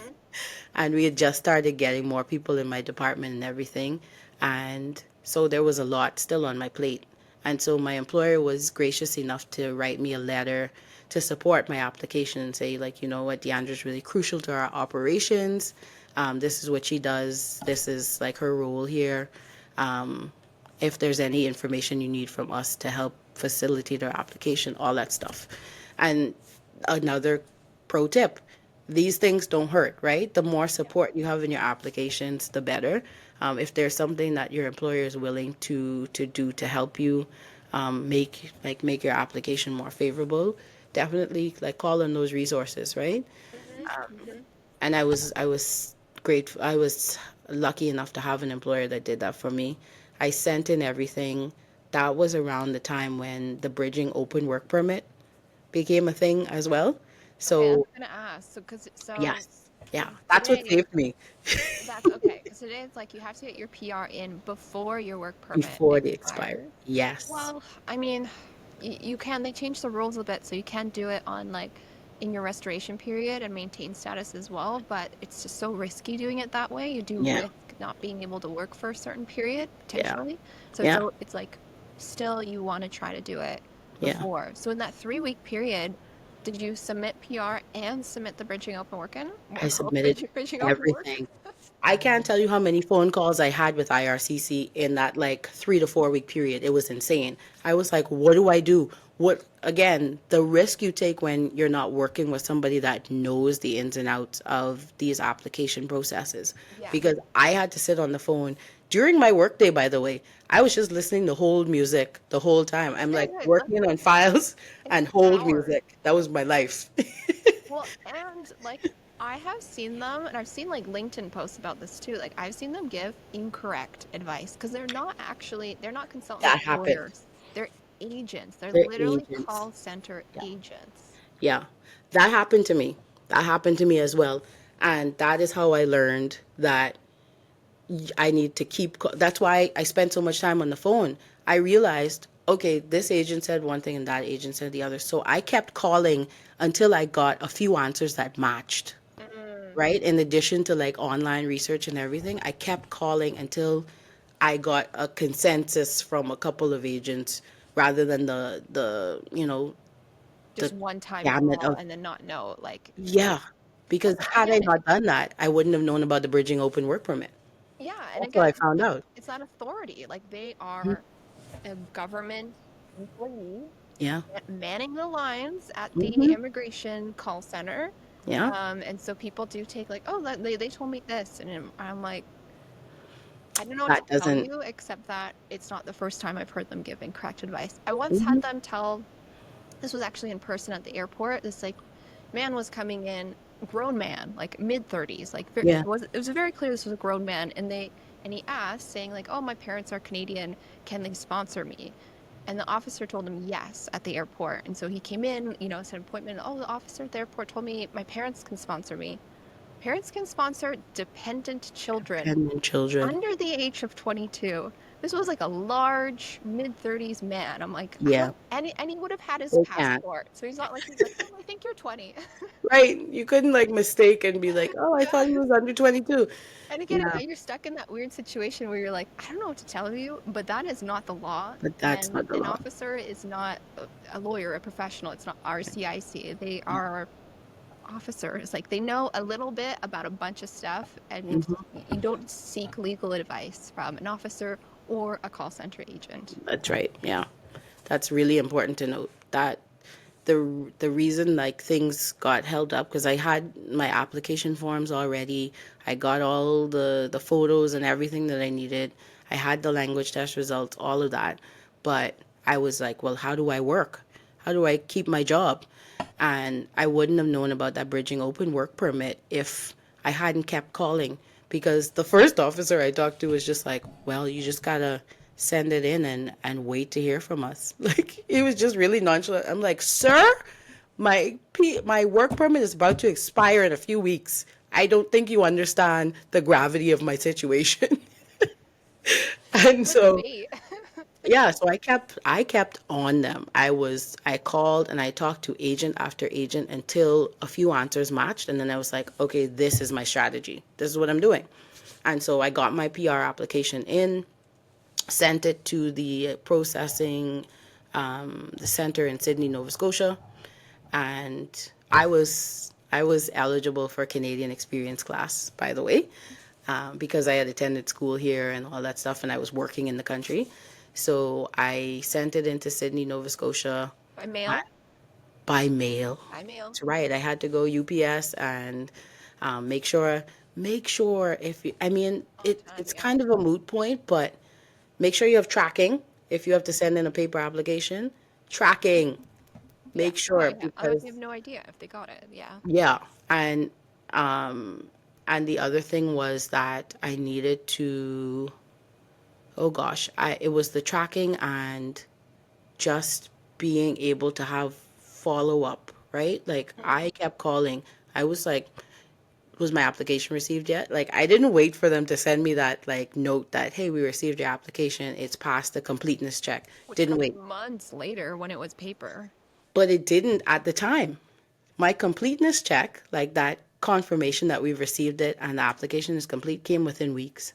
and we had just started getting more people in my department and everything, and so there was a lot still on my plate. And so my employer was gracious enough to write me a letter to support my application and say, like, you know what, Deandra's really crucial to our operations. This is what she does. This is like her role here. If there's any information you need from us to help facilitate our application, all that stuff. And another pro tip, these things don't hurt, right? The more Yeah. support you have in your applications, the better. If there's something that your employer is willing to do to help you make your application more favorable, definitely like call on those resources, right? Hmm. Hmm. And I was grateful. I was lucky enough to have an employer that did that for me. I sent in everything. That was around the time when the bridging open work permit became a thing as well. Okay, I was So gonna ask. So yes, yeah, that's what today saved me that's okay because today it's like you have to get your PR in before your work permit before the expiry. expires. Yes, Well, I mean, you can, they changed the rules a bit, so you can do it on like in your restoration period and maintain status as well, but it's just so risky doing it that way. You do yeah, risk not being able to work for a certain period, yeah, potentially. So yeah, it's like still you want to try to do it yeah. before. So in that 3 week period, did you submit PR and submit the bridging open work in? I Well, submitted bridging open work? everything. I can't tell you how many phone calls I had with IRCC in that like 3 to 4 week period. It was insane. I was like, what do I do? What, again, the risk you take when you're not working with somebody that knows the ins and outs of these application processes. Yeah. Because I had to sit on the phone during my workday, by the way. I was just listening to hold music the whole time. I'm like working on files It's and hold hours. music. That was my life. Well, and like I have seen them, and I've seen like LinkedIn posts about this too. Like I've seen them give incorrect advice because they're not consultants That or happened. lawyers. They're agents. They're They're literally agents. call center Yeah. agents. Yeah, that happened to me. That happened to me as well. And that is how I learned that I need to keep. That's why I spent so much time on the phone. I realized, okay, this agent said one thing and that agent said the other. So I kept calling until I got a few answers that matched, Mm. right? In addition to like online research and everything, I kept calling until I got a consensus from a couple of agents rather than Just the one time gamut call of. and then not know. Like, Yeah, because had I again, not done that, I wouldn't have known about the bridging open work permit. yeah, and That's what again, I found out. it's not authority. Like they Mhm. are a government employee Yeah. manning the lines at the Hmm. immigration call center. Yeah. And so people do take like, oh, they told me this, and I'm like, I don't know what to That tell doesn't. you except that it's not the first time I've heard them give incorrect advice. I once Hmm. had them tell, this was actually in person at the airport. This like man was coming in, grown man, like mid 30s, like Yeah. it was very clear this was a grown man, and he asked, saying like, "Oh, my parents are Canadian. Can they sponsor me?" And the officer told him yes at the airport. And so he came in, it's an appointment. Oh, the officer at the airport told me my parents can sponsor me. Parents can sponsor dependent children And then children. under the age of 22. This was like a large mid 30s man. I'm like, I Yeah. don't, and he would have had his They can't. passport. So he's not like, he's like, oh, I think you're 20. Right. You couldn't like mistake and be like, oh, I thought he Yeah. was under 22. And again, Yeah. you're stuck in that weird situation where you're like, I don't know what to tell you, but that is not the law. But that's And not the an law. officer is not a lawyer, a professional. It's not RCIC. They are officers. Like they know a little bit about a bunch of stuff, and Hmm. you don't seek legal advice from an officer or a call center agent. That's right. Yeah. That's really important to note that the reason like things got held up because I had my application forms already. I got all the photos and everything that I needed. I had the language test results, all of that. But I was like, well, how do I work? How do I keep my job? And I wouldn't have known about that bridging open work permit if I hadn't kept calling because the first officer I talked to was just like, well, you just gotta send it in and wait to hear from us. Like he was just really nonchalant. I'm like, sir, my work permit is about to expire in a few weeks. I don't think you understand the gravity of my situation. And Let's so wait. yeah, so I kept on them. I called and I talked to agent after agent until a few answers matched and then I was like, okay, this is my strategy. This is what I'm doing. And so I got my PR application in, sent it to the processing the center in Sydney, Nova Scotia, and I was eligible for Canadian experience class, by the way, because I had attended school here and all that stuff, and I was working in the country. So I sent it into Sydney, Nova Scotia By uh, mail? by mail. By mail. That's right. I had to go UPS and make sure if you, I mean On time, it's yeah. kind of a moot point, but make sure you have tracking if you have to send in a paper application. Tracking. Yeah. Make Oh, sure I would have because no idea if they got it. Yeah. yeah, um and the other thing was that I needed to oh gosh, I it was the tracking and just being able to have follow up, right? Like Mm. I kept calling. I was like, was my application received yet? Like I didn't wait for them to send me that like note that hey, we received your application. It's passed the completeness check. Which Didn't comes wait. months later when it was paper. But it didn't at the time. My completeness check, like that confirmation that we've received it and the application is complete, came within weeks.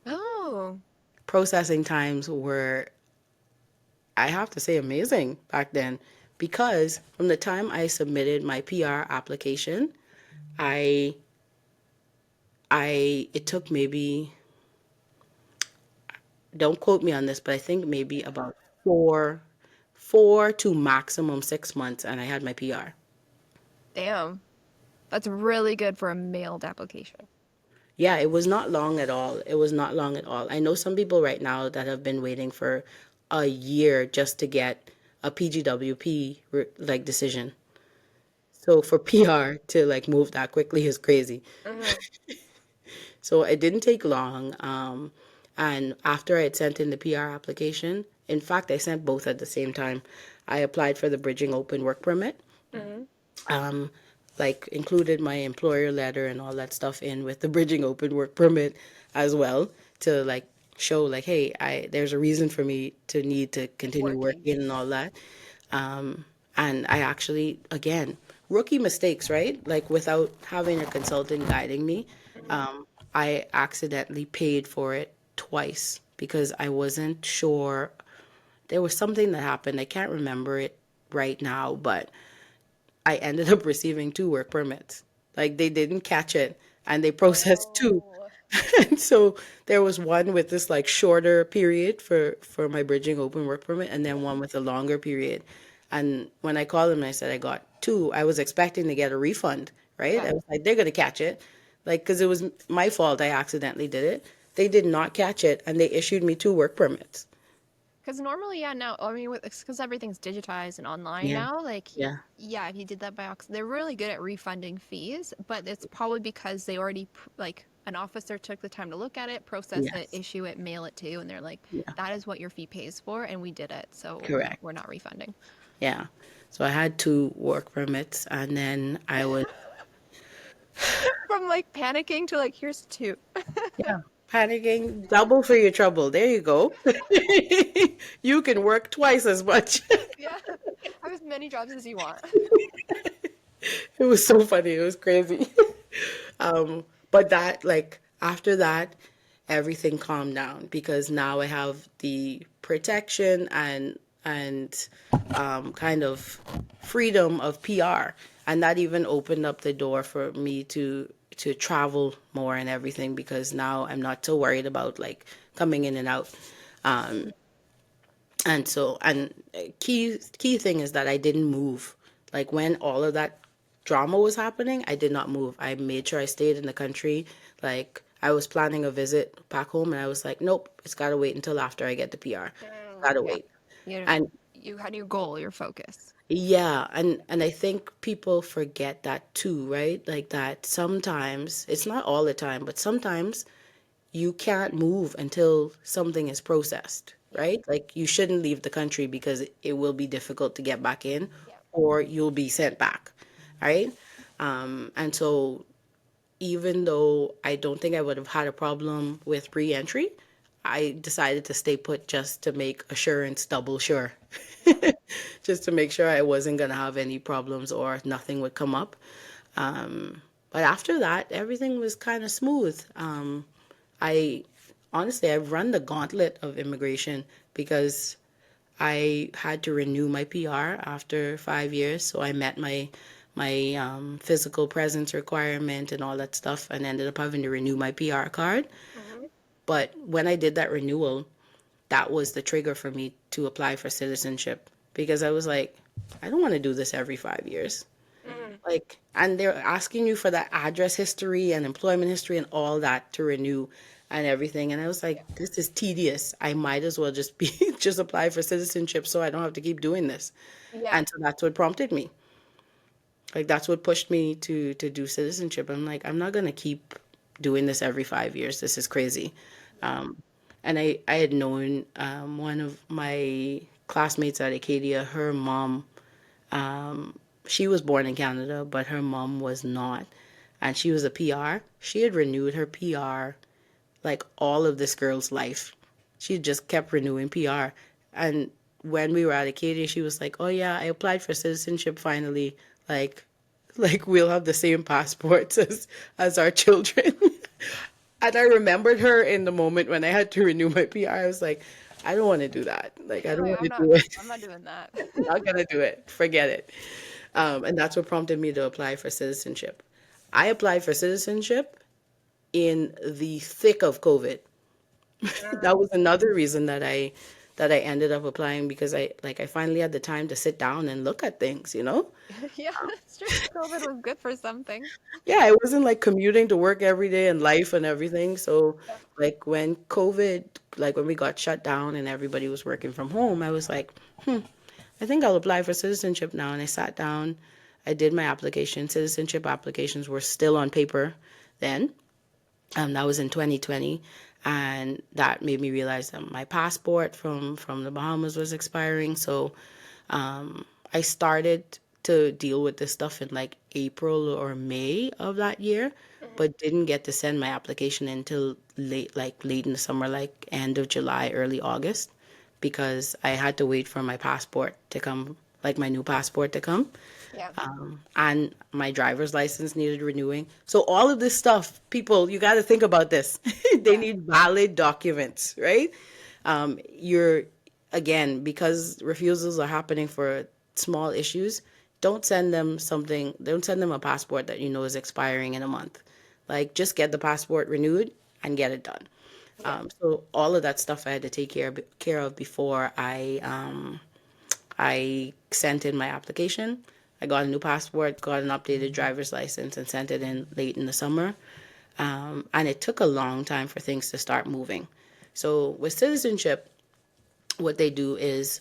Oh, Processing times were, I have to say, amazing back then because from the time I submitted my PR application, I it took maybe, don't quote me on this, but I think maybe about four to maximum 6 months, and I had my PR. Damn. That's really good for a mailed application. Yeah, it was not long at all. It was not long at all. I know some people right now that have been waiting for a year just to get a PGWP like decision. So for PR to like move that quickly is crazy. Hmm. So it didn't take long. And after I had sent in the PR application, in fact, I sent both at the same time. I applied for the Bridging Open Work Permit, Hmm. um, like included my employer letter and all that stuff in with the Bridging Open Work Permit as well to like show like, hey, I there's a reason for me to need to continue Working. working and all that. Um, and I actually, again, rookie mistakes, right? Like without having a consultant guiding me, Hmm. um, I accidentally paid for it twice because I wasn't sure. There was something that happened. I can't remember it right now, but I ended up receiving two work permits. Like they didn't catch it and they processed two. Oh, And so there was one with this like shorter period for my bridging open work permit and then one with a longer period. And when I called them and I said I got two, I was expecting to get a refund, right? yeah. I was like, they're gonna catch it. Like, because it was my fault, I accidentally did it. They did not catch it and they issued me two work permits. Because normally, yeah, now, I mean, because everything's digitized and online Yeah, now, like, yeah, yeah, if you did that by accident, they're really good at refunding fees, but it's probably because they already, like, an officer took the time to look at it, process it, yes, issue it, mail it to you, and they're like, yeah, that is what your fee pays for, and we did it, so we're correct. not refunding. Yeah. So I had two work permits and then I was, From like panicking to like, here's two. yeah, panicking, double for your trouble. There you go. You can work twice as much. Yeah, have as many jobs as you want. It was so funny. It was crazy. But that, like, after that, everything calmed down because now I have the protection and kind of freedom of PR, and that even opened up the door for me to travel more and everything because now I'm not so worried about like coming in and out. And so, and key thing is that I didn't move. Like when all of that drama was happening, I did not move. I made sure I stayed in the country. Like I was planning a visit back home, and I was like, nope, it's got to wait until after I get the PR. Gotta Yeah, wait. you And you had your goal, your focus. yeah, and I think people forget that too, right? Like that sometimes it's not all the time, but sometimes you can't move until something is processed, Yeah, right? Like you shouldn't leave the country because it will be difficult to get back in yeah, or you'll be sent back, right? And so even though I don't think I would have had a problem with re-entry, I decided to stay put just to make assurance double sure. yeah. Just to make sure I wasn't gonna have any problems or nothing would come up. But after that, everything was kind of smooth. I honestly, I've run the gauntlet of immigration because I had to renew my PR after 5 years. So I met my physical presence requirement and all that stuff, and ended up having to renew my PR card. Hmm. But when I did that renewal, that was the trigger for me to apply for citizenship because I was like, I don't want to do this every 5 years. Hmm. Like, and they're asking you for that address history and employment history and all that to renew and everything. And I was Yeah, like, this is tedious. I might as well just be just apply for citizenship so I don't have to keep doing this. yeah, And so that's what prompted me. Like that's what pushed me to do citizenship. I'm like, I'm not gonna keep doing this every 5 years. This is crazy. yeah. And I had known one of my classmates at Acadia, her mom, she was born in Canada, but her mom was not. And she was a PR. She had renewed her PR like all of this girl's life. She just kept renewing PR. And when we were at Acadia, she was like, "Oh yeah, I applied for citizenship finally. Like, like we'll have the same passports as our children." And I remembered her in the moment when I had to renew my PR. I was like, "I don't want to do that. Like, I You're don't like, want to do it. I'm not doing that. I'm not gonna do it. Forget it." And that's what prompted me to apply for citizenship. I applied for citizenship in the thick of COVID. That was another reason that I ended up applying because I finally had the time to sit down and look at things, you know? Yeah, that's true. COVID was good for something. Yeah, I wasn't like commuting to work every day and life and everything. So Yeah. like when COVID, like when we got shut down and everybody was working from home, I was like, I think I'll apply for citizenship now. And I sat down, I did my application. Citizenship applications were still on paper then. That was in 2020, and that made me realize that my passport from the Bahamas was expiring. So I started to deal with this stuff in like April or May of that year, Mhm. but didn't get to send my application until late in the summer, like end of July, early August, because I had to wait for my passport to come, like my new passport to come, Yeah. and my driver's license needed renewing. So all of this stuff, people, you got to think about this. They Yeah. need valid documents, right? You're again, because refusals are happening for small issues. Don't send them a passport that you know is expiring in a month. Like just get the passport renewed and get it done. Yeah. So all of that stuff I had to take care of before I sent in my application. I got a new passport, got an updated driver's license, and sent it in late in the summer. And it took a long time for things to start moving. So with citizenship, what they do is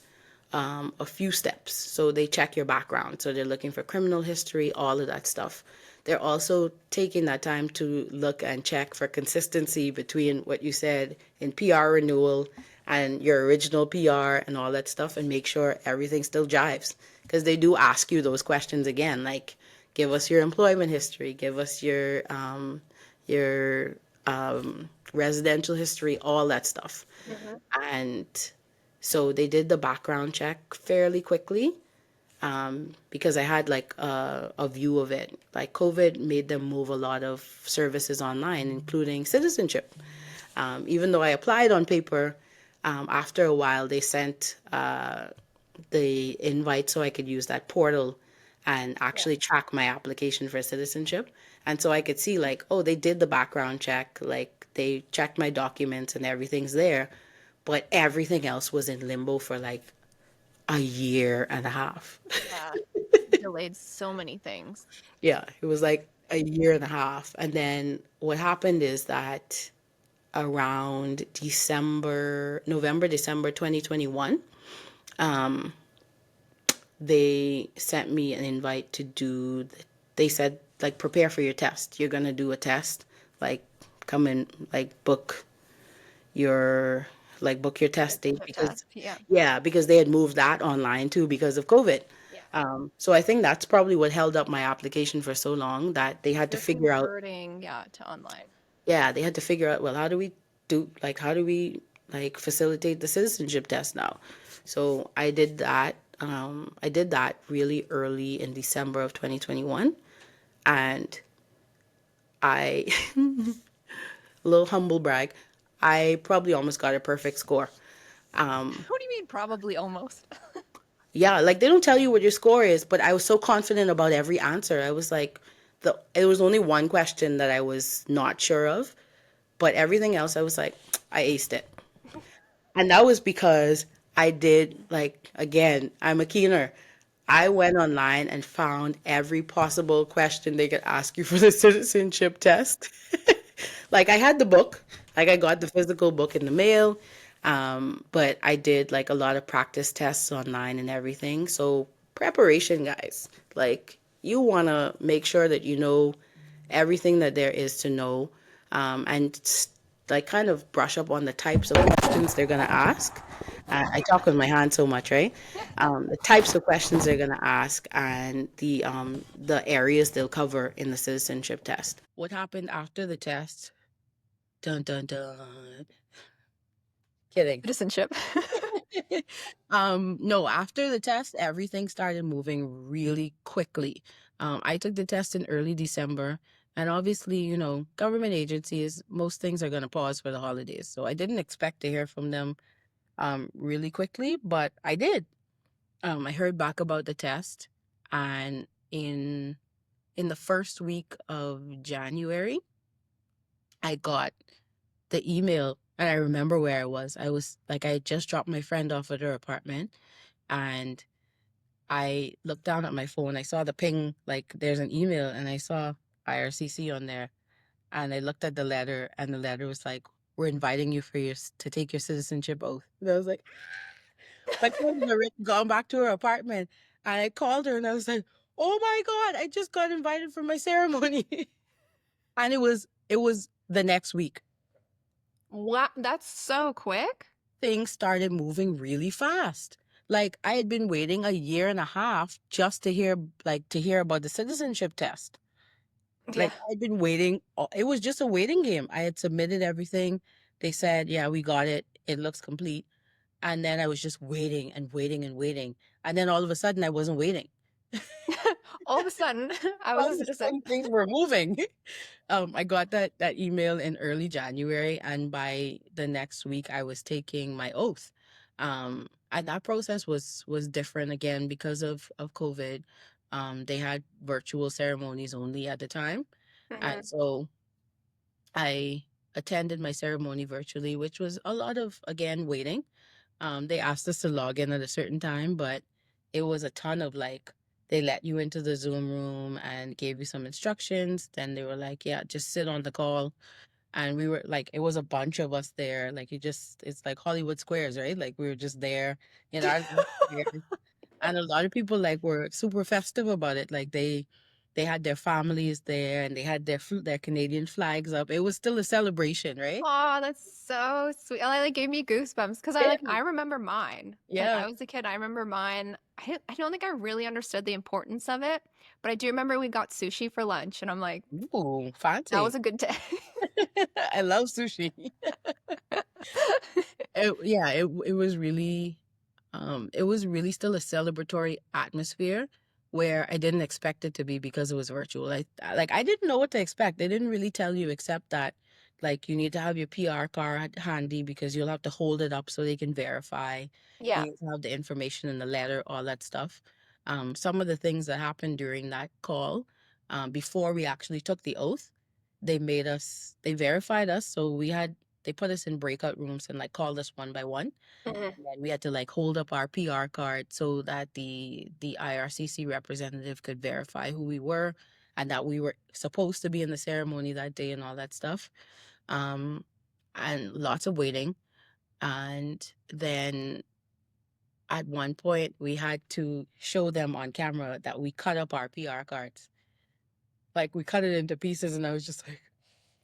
a few steps. So they check your background. So they're looking for criminal history, all of that stuff. They're also taking that time to look and check for consistency between what you said in PR renewal and your original PR and all that stuff and make sure everything still jives. Because they do ask you those questions again, like give us your employment history, give us your residential history, all that stuff. Hmm. And so they did the background check fairly quickly because I had like a view of it. Like COVID made them move a lot of services online, including citizenship. Even though I applied on paper, after a while they sent the invite so I could use that portal and Yeah. actually track my application for citizenship. And so I could see like, oh, they did the background check, like they checked my documents and everything's there, but everything else was in limbo for like a year and a half. Yeah. Delayed so many things. Yeah, it was like a year and a half. And then what happened is that around November, December 2021, they sent me an invite to they said, like, prepare for your test. You're going to do a test, like, come and, like, your, book your test date Citizenship because, test. Yeah. yeah, because they had moved that online too because of COVID. Yeah. So I think that's probably what held up my application for so long that they had to They're figure out, converting, yeah, to online. yeah, they had to figure out, well, how do we like facilitate the citizenship test now? So I did that really early in December of 2021. And I, a little humble brag, I probably almost got a perfect score. What do you mean, probably almost? Yeah, like they don't tell you what your score is, but I was so confident about every answer. I was like, it was only one question that I was not sure of, but everything else I was like, I aced it. And that was because I did, like, again, I'm a keener. I Yeah. went online and found every possible question they could ask you for the citizenship test. Like, I had the book, like, I got the physical book in the mail, but I did, like, a lot of practice tests online and everything. So, preparation, guys. Like, you want to make sure that you know everything that there is to know, and like kind of brush up on the types of questions they're going to ask. I talk with my hands so much, right? The types of questions they're going to ask and the areas they'll cover in the citizenship test. What happened after the test? Dun dun dun. Kidding. Citizenship. No, after the test, everything started moving really quickly. I took the test in early December, and obviously, government agencies, most things are going to pause for the holidays. So I didn't expect to hear from them really quickly, but I did. I heard back about the test, and in the first week of January, I got the email and I remember where I was. I was like, I had just dropped my friend off at her apartment and I looked down at my phone. I saw the ping, like there's an email, and I saw IRCC on there. And I looked at the letter, and the letter was like, "We're inviting you for to take your citizenship oath." And I was like, my friend had already gone back to her apartment, and I called her, and I was like, "Oh my God, I just got invited for my ceremony." And it was the next week. Wow, that's so quick. Things started moving really fast. Like I had been waiting a year and a half just to hear about the citizenship test. Yeah. Like I'd been waiting. It was just a waiting game. I had submitted everything. They said, "Yeah, we got it. It looks complete." And then I was just waiting and waiting and waiting. And then all of a sudden I wasn't waiting. All of a sudden, I was All a of a citizen. sudden things were moving. I got that email in early January, and by the next week I was taking my oath. And that process was different again because of COVID. They had virtual ceremonies only at the time. And Hmm. so I attended my ceremony virtually, which was a lot of, again, waiting. They asked us to log in at a certain time, but it was a ton of like, they let you into the Zoom room and gave you some instructions. Then they were like, yeah, just sit on the call. And we were like, it was a bunch of us there. Like, it's like Hollywood Squares, right? Like, we were just there in our little square. And a lot of people like were super festive about it. Like they had their families there and they had their Canadian flags up. It was still a celebration, right? Oh, that's so sweet. Oh, like gave me goosebumps because Yeah. I remember mine. Like Yeah. I was a kid, I remember mine. I don't think I really understood the importance of it, but I do remember we got sushi for lunch, and I'm like, Ooh, that was fancy. a good day. I love sushi. It was really still a celebratory atmosphere where I didn't expect it to be because it was virtual. I didn't know what to expect. They didn't really tell you except that like you need to have your PR card handy because you'll have to hold it up so they can verify. You Yeah. need to have the information in the letter, all that stuff. Some of the things that happened during that call, before we actually took the oath, they verified us. So they put us in breakout rooms and like called us one by one. Hmm. And then we had to like hold up our PR card so that the IRCC representative could verify who we were and that we were supposed to be in the ceremony that day and all that stuff. Um, and lots of waiting. And then at one point we had to show them on camera that we cut up our PR cards. Like we cut it into pieces and I was just like,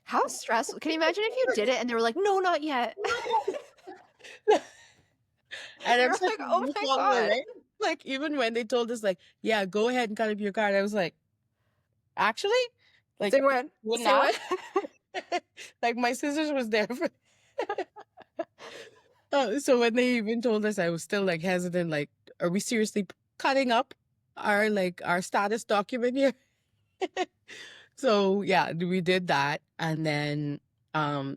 How stressful. Can you imagine if you did it and they were like, no, not yet? and I'm You're such like, a oh rule my follower, God. right? Like even when they told us like, yeah, go ahead and cut up your card, I was like, actually, like Say when. well Say now, when. like my scissors was there for. So when they even told us, I was still like hesitant. Like, are we seriously cutting up our status document here? So yeah, we did that, and then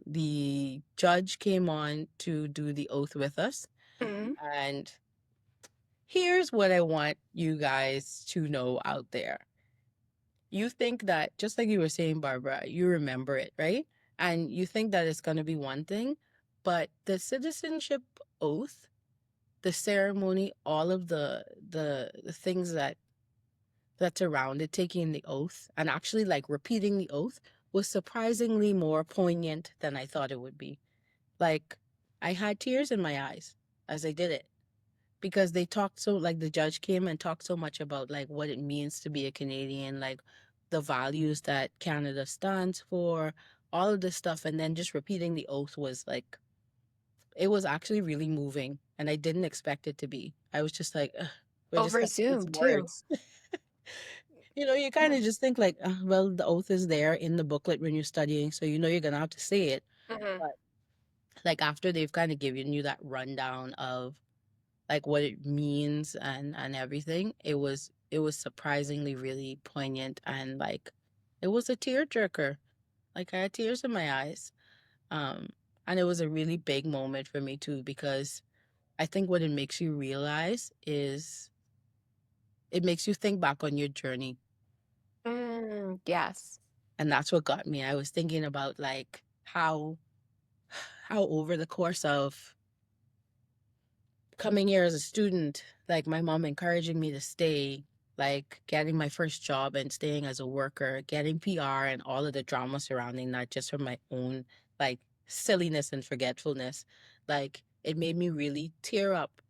the judge came on to do the oath with us, Mhm. and here's what I want you guys to know out there. You think that, just like you were saying, Barbara, you remember it, right? And you think that it's going to be one thing, but the citizenship oath, the ceremony, all of the things that surrounded taking the oath and actually like repeating the oath was surprisingly more poignant than I thought it would be. Like I had tears in my eyes as I did it because they talked so like the judge came and talked so much about like what it means to be a Canadian, like the values that Canada stands for, all of this stuff, and then just repeating the oath was like it was actually really moving, and I didn't expect it to be. I was just like, "Ugh, we're just Over gonna use Zoom too. words." You kind of just think like, well, the oath is there in the booklet when you're studying, so you're gonna have to say it. Hmm. But like after they've kind of given you that rundown of like what it means and everything, it was surprisingly really poignant and like it was a tearjerker. Like I had tears in my eyes. Um, and it was a really big moment for me too because I think what it makes you realize is it makes you think back on your journey. Mm, yes. And that's what got me. I was thinking about like how over the course of coming here as a student, like my mom encouraging me to stay, like getting my first job and staying as a worker, getting PR and all of the drama surrounding that just from my own like silliness and forgetfulness, like it made me really tear up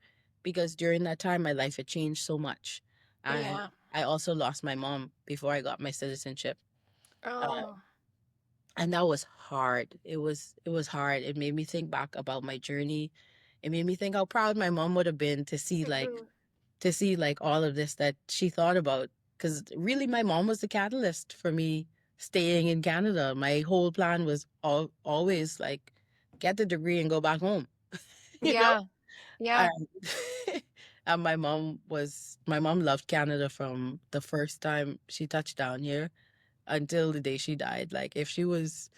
because during that time my life had changed so much. And Yeah. I also lost my mom before I got my citizenship. Uh, Oh. and that was hard. It was hard. It made me think back about my journey. It made me think how proud my mom would have been Mhm. to see like all of this that she thought about. Because really, my mom was the catalyst for me staying in Canada. My whole plan was always like get the degree and go back home, you know? Yeah. Yeah. And, and my mom loved Canada from the first time she touched down here until the day she died. Like if she was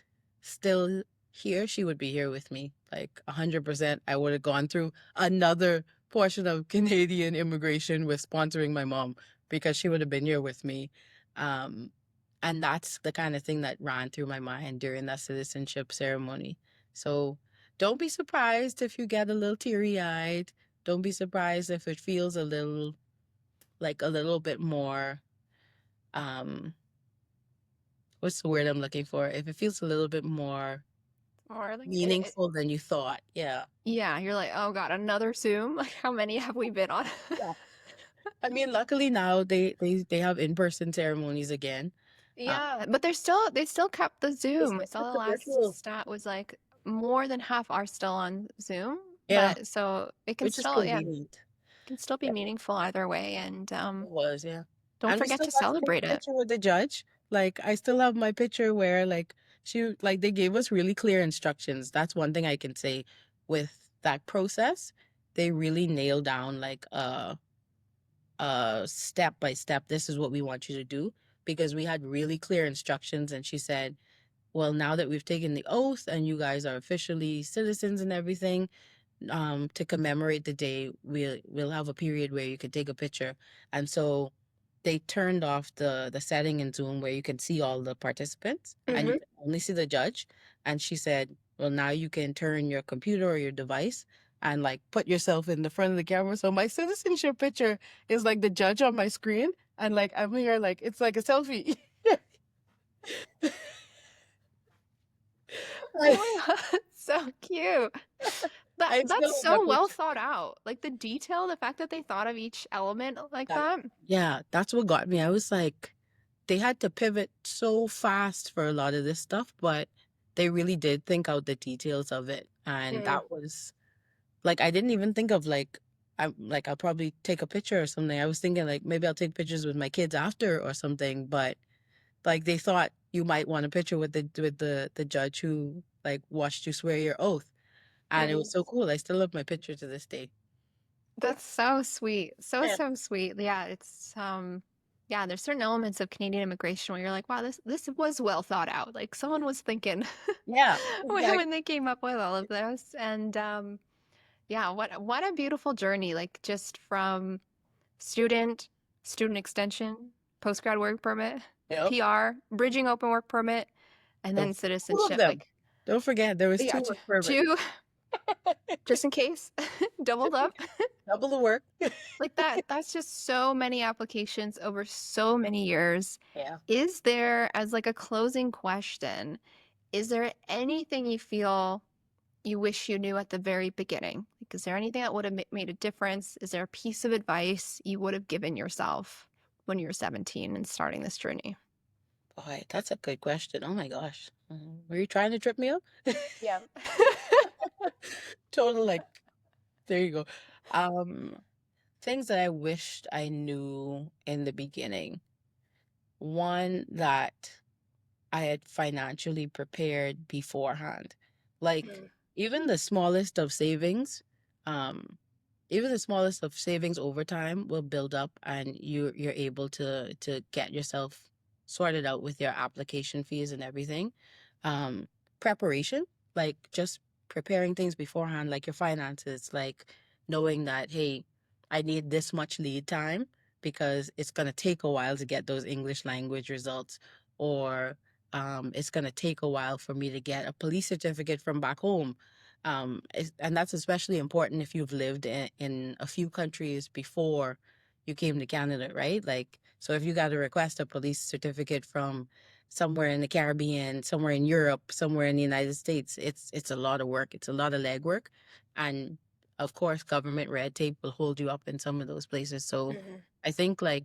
still here, she would be here with me. Like 100%. I would have gone through another portion of Canadian immigration with sponsoring my mom because she would have been here with me. Um, and that's the kind of thing that ran through my mind during that citizenship ceremony. So don't be surprised if you get a little teary eyed. Don't be surprised if it feels a little like a little bit more um what's the word I'm looking for? If it feels a little bit more Or like meaningful than you thought. Yeah. yeah, you're like, oh God, another Zoom? Like how many have we been on? Yeah. I mean, luckily now they have in-person ceremonies again. Uh, Yeah, but they still kept the they Zoom. I still saw have the the last virtual. stat was like more than half are still on Zoom, Yeah, but so it can which is still, yeah, convenient. can still be Yeah, meaningful either way. And it was, yeah. don't And we forget still to got to take celebrate a it. picture with the judge. Like I still have my picture where like she like they gave us really clear instructions. That's one thing I can say with that process. They really nailed down like step by step, this is what we want you to do, because we had really clear instructions. And she said, well, now that we've taken the oath and you guys are officially citizens and everything, to commemorate the day, we'll have a period where you can take a picture. And so they turned off the setting in Zoom where you can see all the participants and you Hmm. can only see the judge. And she said, well, now you can turn your computer or your device and like put yourself in the front of the camera. So my citizenship picture is like the judge on my screen, and like I'm here, like it's like a selfie. Oh I, my God, so cute. That I that's still have my so well picture. thought out. Like the detail, the fact that they thought of each element like That, that. yeah, that's what got me. I was like, they had to pivot so fast for a lot of this stuff, but they really did think out the details of it. And Mm. that was like, I didn't even think of like, I'm like, I'll probably take a picture or something. I was thinking like maybe I'll take pictures with my kids after or something, but like they thought you might want a picture with the judge who like watched you swear your oath. And it Mhm. was so cool. I still have my picture to this day. That's so sweet. So, Yeah. so sweet. Yeah, it's yeah, there's certain elements of Canadian immigration where you're like, wow, this was well thought out. Like someone was thinking Yeah, when exactly. they came up with all of this. And yeah, what a beautiful journey. Like just from student, student extension, postgrad work permit, Yep. PR, bridging open work permit, and The then two of citizenship. them. Like, Don't forget there was yeah, two work permits. two, just in case, doubled up. Double the work. Like that's just so many applications over so many years. Yeah. Is there, as like a closing question, is there anything you feel you wish you knew at the very beginning? Like, is there anything that would have made a difference? Is there a piece of advice you would have given yourself when you were 17 and starting this journey? Boy, that's a good question. Oh my gosh. Were you trying to trip me up? Yeah. Total like there you go. Um Things that I wished I knew in the beginning. One that I had financially prepared beforehand. Like Mm. even the smallest of savings, um, even the smallest of savings over time will build up and you're able to get yourself sorted out with your application fees and everything. Um, Preparation, like just preparing things beforehand, like your finances, like knowing that, hey, I need this much lead time because it's gonna take a while to get those English language results, or it's going to take a while for me to get a police certificate from back home. And that's especially important if you've lived in a few countries before you came to Canada, right? Like, so if you got to request a police certificate from somewhere in the Caribbean, somewhere in Europe, somewhere in the United States, it's a lot of work. It's a lot of legwork. And of course, government red tape will hold you up in some of those places. So Hmm. I think like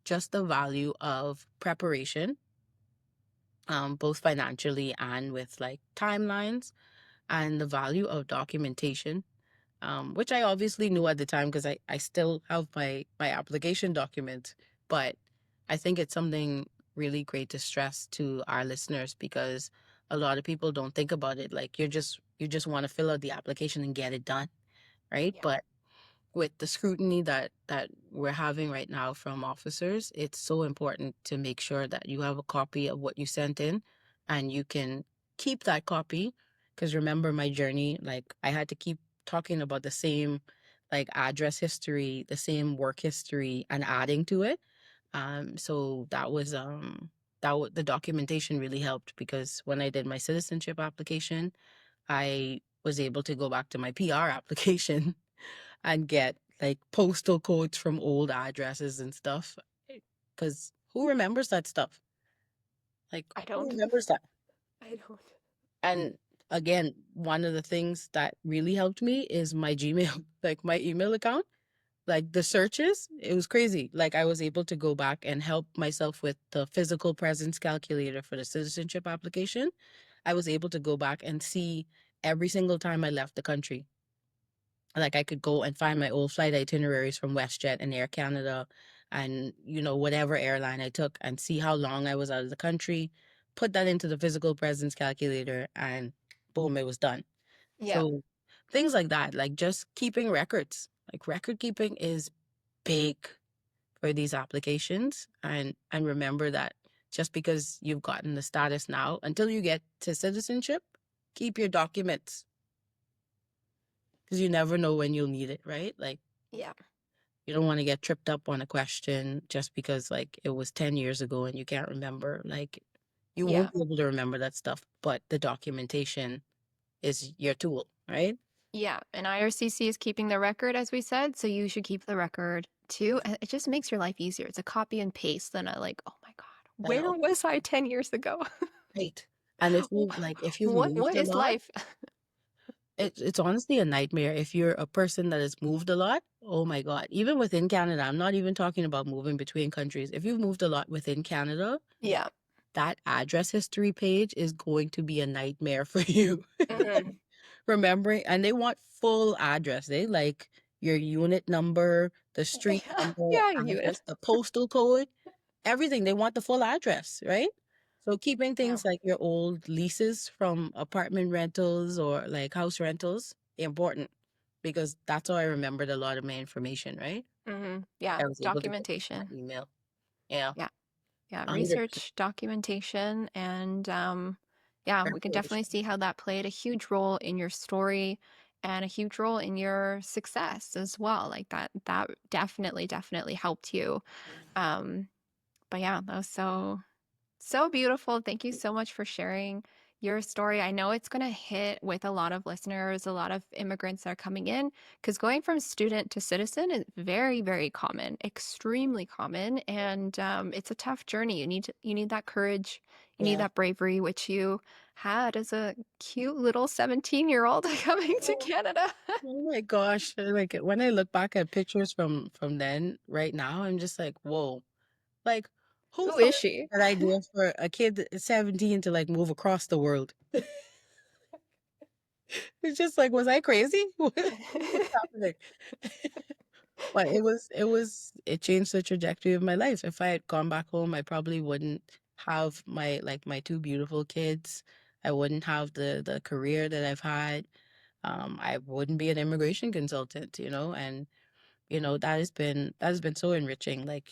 just the value of preparation, both financially and with like timelines, and the value of documentation, which I obviously knew at the time because I still have my application document. But I think it's something really great to stress to our listeners because a lot of people don't think about it. Like you just want to fill out the application and get it done, right? Yeah. But with the scrutiny that we're having right now from officers, it's so important to make sure that you have a copy of what you sent in and you can keep that copy. Because remember my journey, like I had to keep talking about the same like address history, the same work history, and adding to it. So the documentation really helped because when I did my citizenship application, I was able to go back to my PR application and get like postal codes from old addresses and stuff. Because who remembers that stuff? Like, I who don't. remembers that? I don't. And again, one of the things that really helped me is my Gmail, like my email account. Like the searches, it was crazy. Like I was able to go back and help myself with the physical presence calculator for the citizenship application. I was able to go back and see every single time I left the country. Like I could go and find my old flight itineraries from WestJet and Air Canada and whatever airline I took and see how long I was out of the country, put that into the physical presence calculator and boom, it was done. Yeah. So things like that, like just keeping records. Like record keeping is big for these applications, and remember that just because you've gotten the status now, until you get to citizenship, keep your documents because you never know when you'll need it, right? Like Yeah. you don't want to get tripped up on a question just because like it was 10 years ago and you can't remember. Like you Yeah. won't be able to remember that stuff, but the documentation is your tool, right? Yeah. And IRCC is keeping the record, as we said, so you should keep the record too. And it just makes your life easier. It's a copy and paste than a like, oh my God, I where know. was I 10 years ago? Right. And if you've moved What a is lot, life? it's honestly a nightmare if you're a person that has moved a lot. Oh my God. Even within Canada, I'm not even talking about moving between countries. If you've moved a lot within Canada, Yeah. that address history page is going to be a nightmare for you. Hmm. Remembering, and they want full address. They like your unit number, the street Yeah. number, Yeah, unit. address, the postal code, everything. They want the full address, right? So keeping Yeah. things like your old leases from apartment rentals or like house rentals important because that's how I remembered a lot of my information, right? Yeah. I was able to get my Documentation. email. Yeah, Yeah. Yeah. 100% Research, documentation, and yeah, we can definitely preparation. see how that played a huge role in your story and a huge role in your success as well. Like that definitely helped you. Um, but yeah, that was so beautiful. Thank you so much for sharing your story. I know it's going to hit with a lot of listeners, a lot of immigrants that are coming in, because going from student to citizen is very common, extremely common, and it's a tough journey. You need that courage, you need Yeah. that bravery, which you had as a cute little 17-year-old coming to Canada. Oh my gosh. Like when I look back at pictures from then right now, I'm just like, whoa. Like who Who thought is of she? that idea for a kid that's 17 to like move across the world? It's just like, was I crazy? What's happening? But it changed the trajectory of my life. If I had gone back home, I probably wouldn't have my two beautiful kids. I wouldn't have the career that I've had. I wouldn't be an immigration consultant, and that has been so enriching. Like,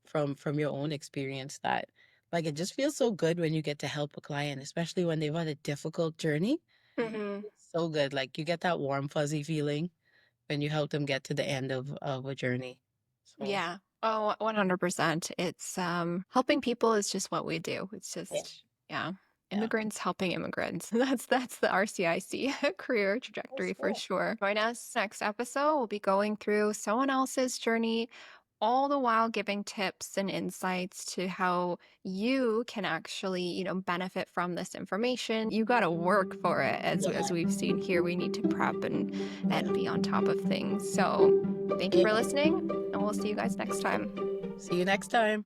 from your own experience that like it just feels so good when you get to help a client, especially when they've had a difficult journey. Hmm. It's so good. Like you get that warm, fuzzy feeling when you help them get to the end of a journey. So, Yeah. Oh, 100%. It's helping people is just what we do. It's yeah, just, yeah. yeah. Immigrants helping immigrants. That's the RCIC career That's trajectory for cool. sure. Join us next episode. We'll be going through someone else's journey, all the while giving tips and insights to how you can actually, benefit from this information. You got to work for it. As Yeah. we've seen here, we need to prep and be on top of things. So, thank you Yeah. for listening, and we'll see you guys next time. See you next time.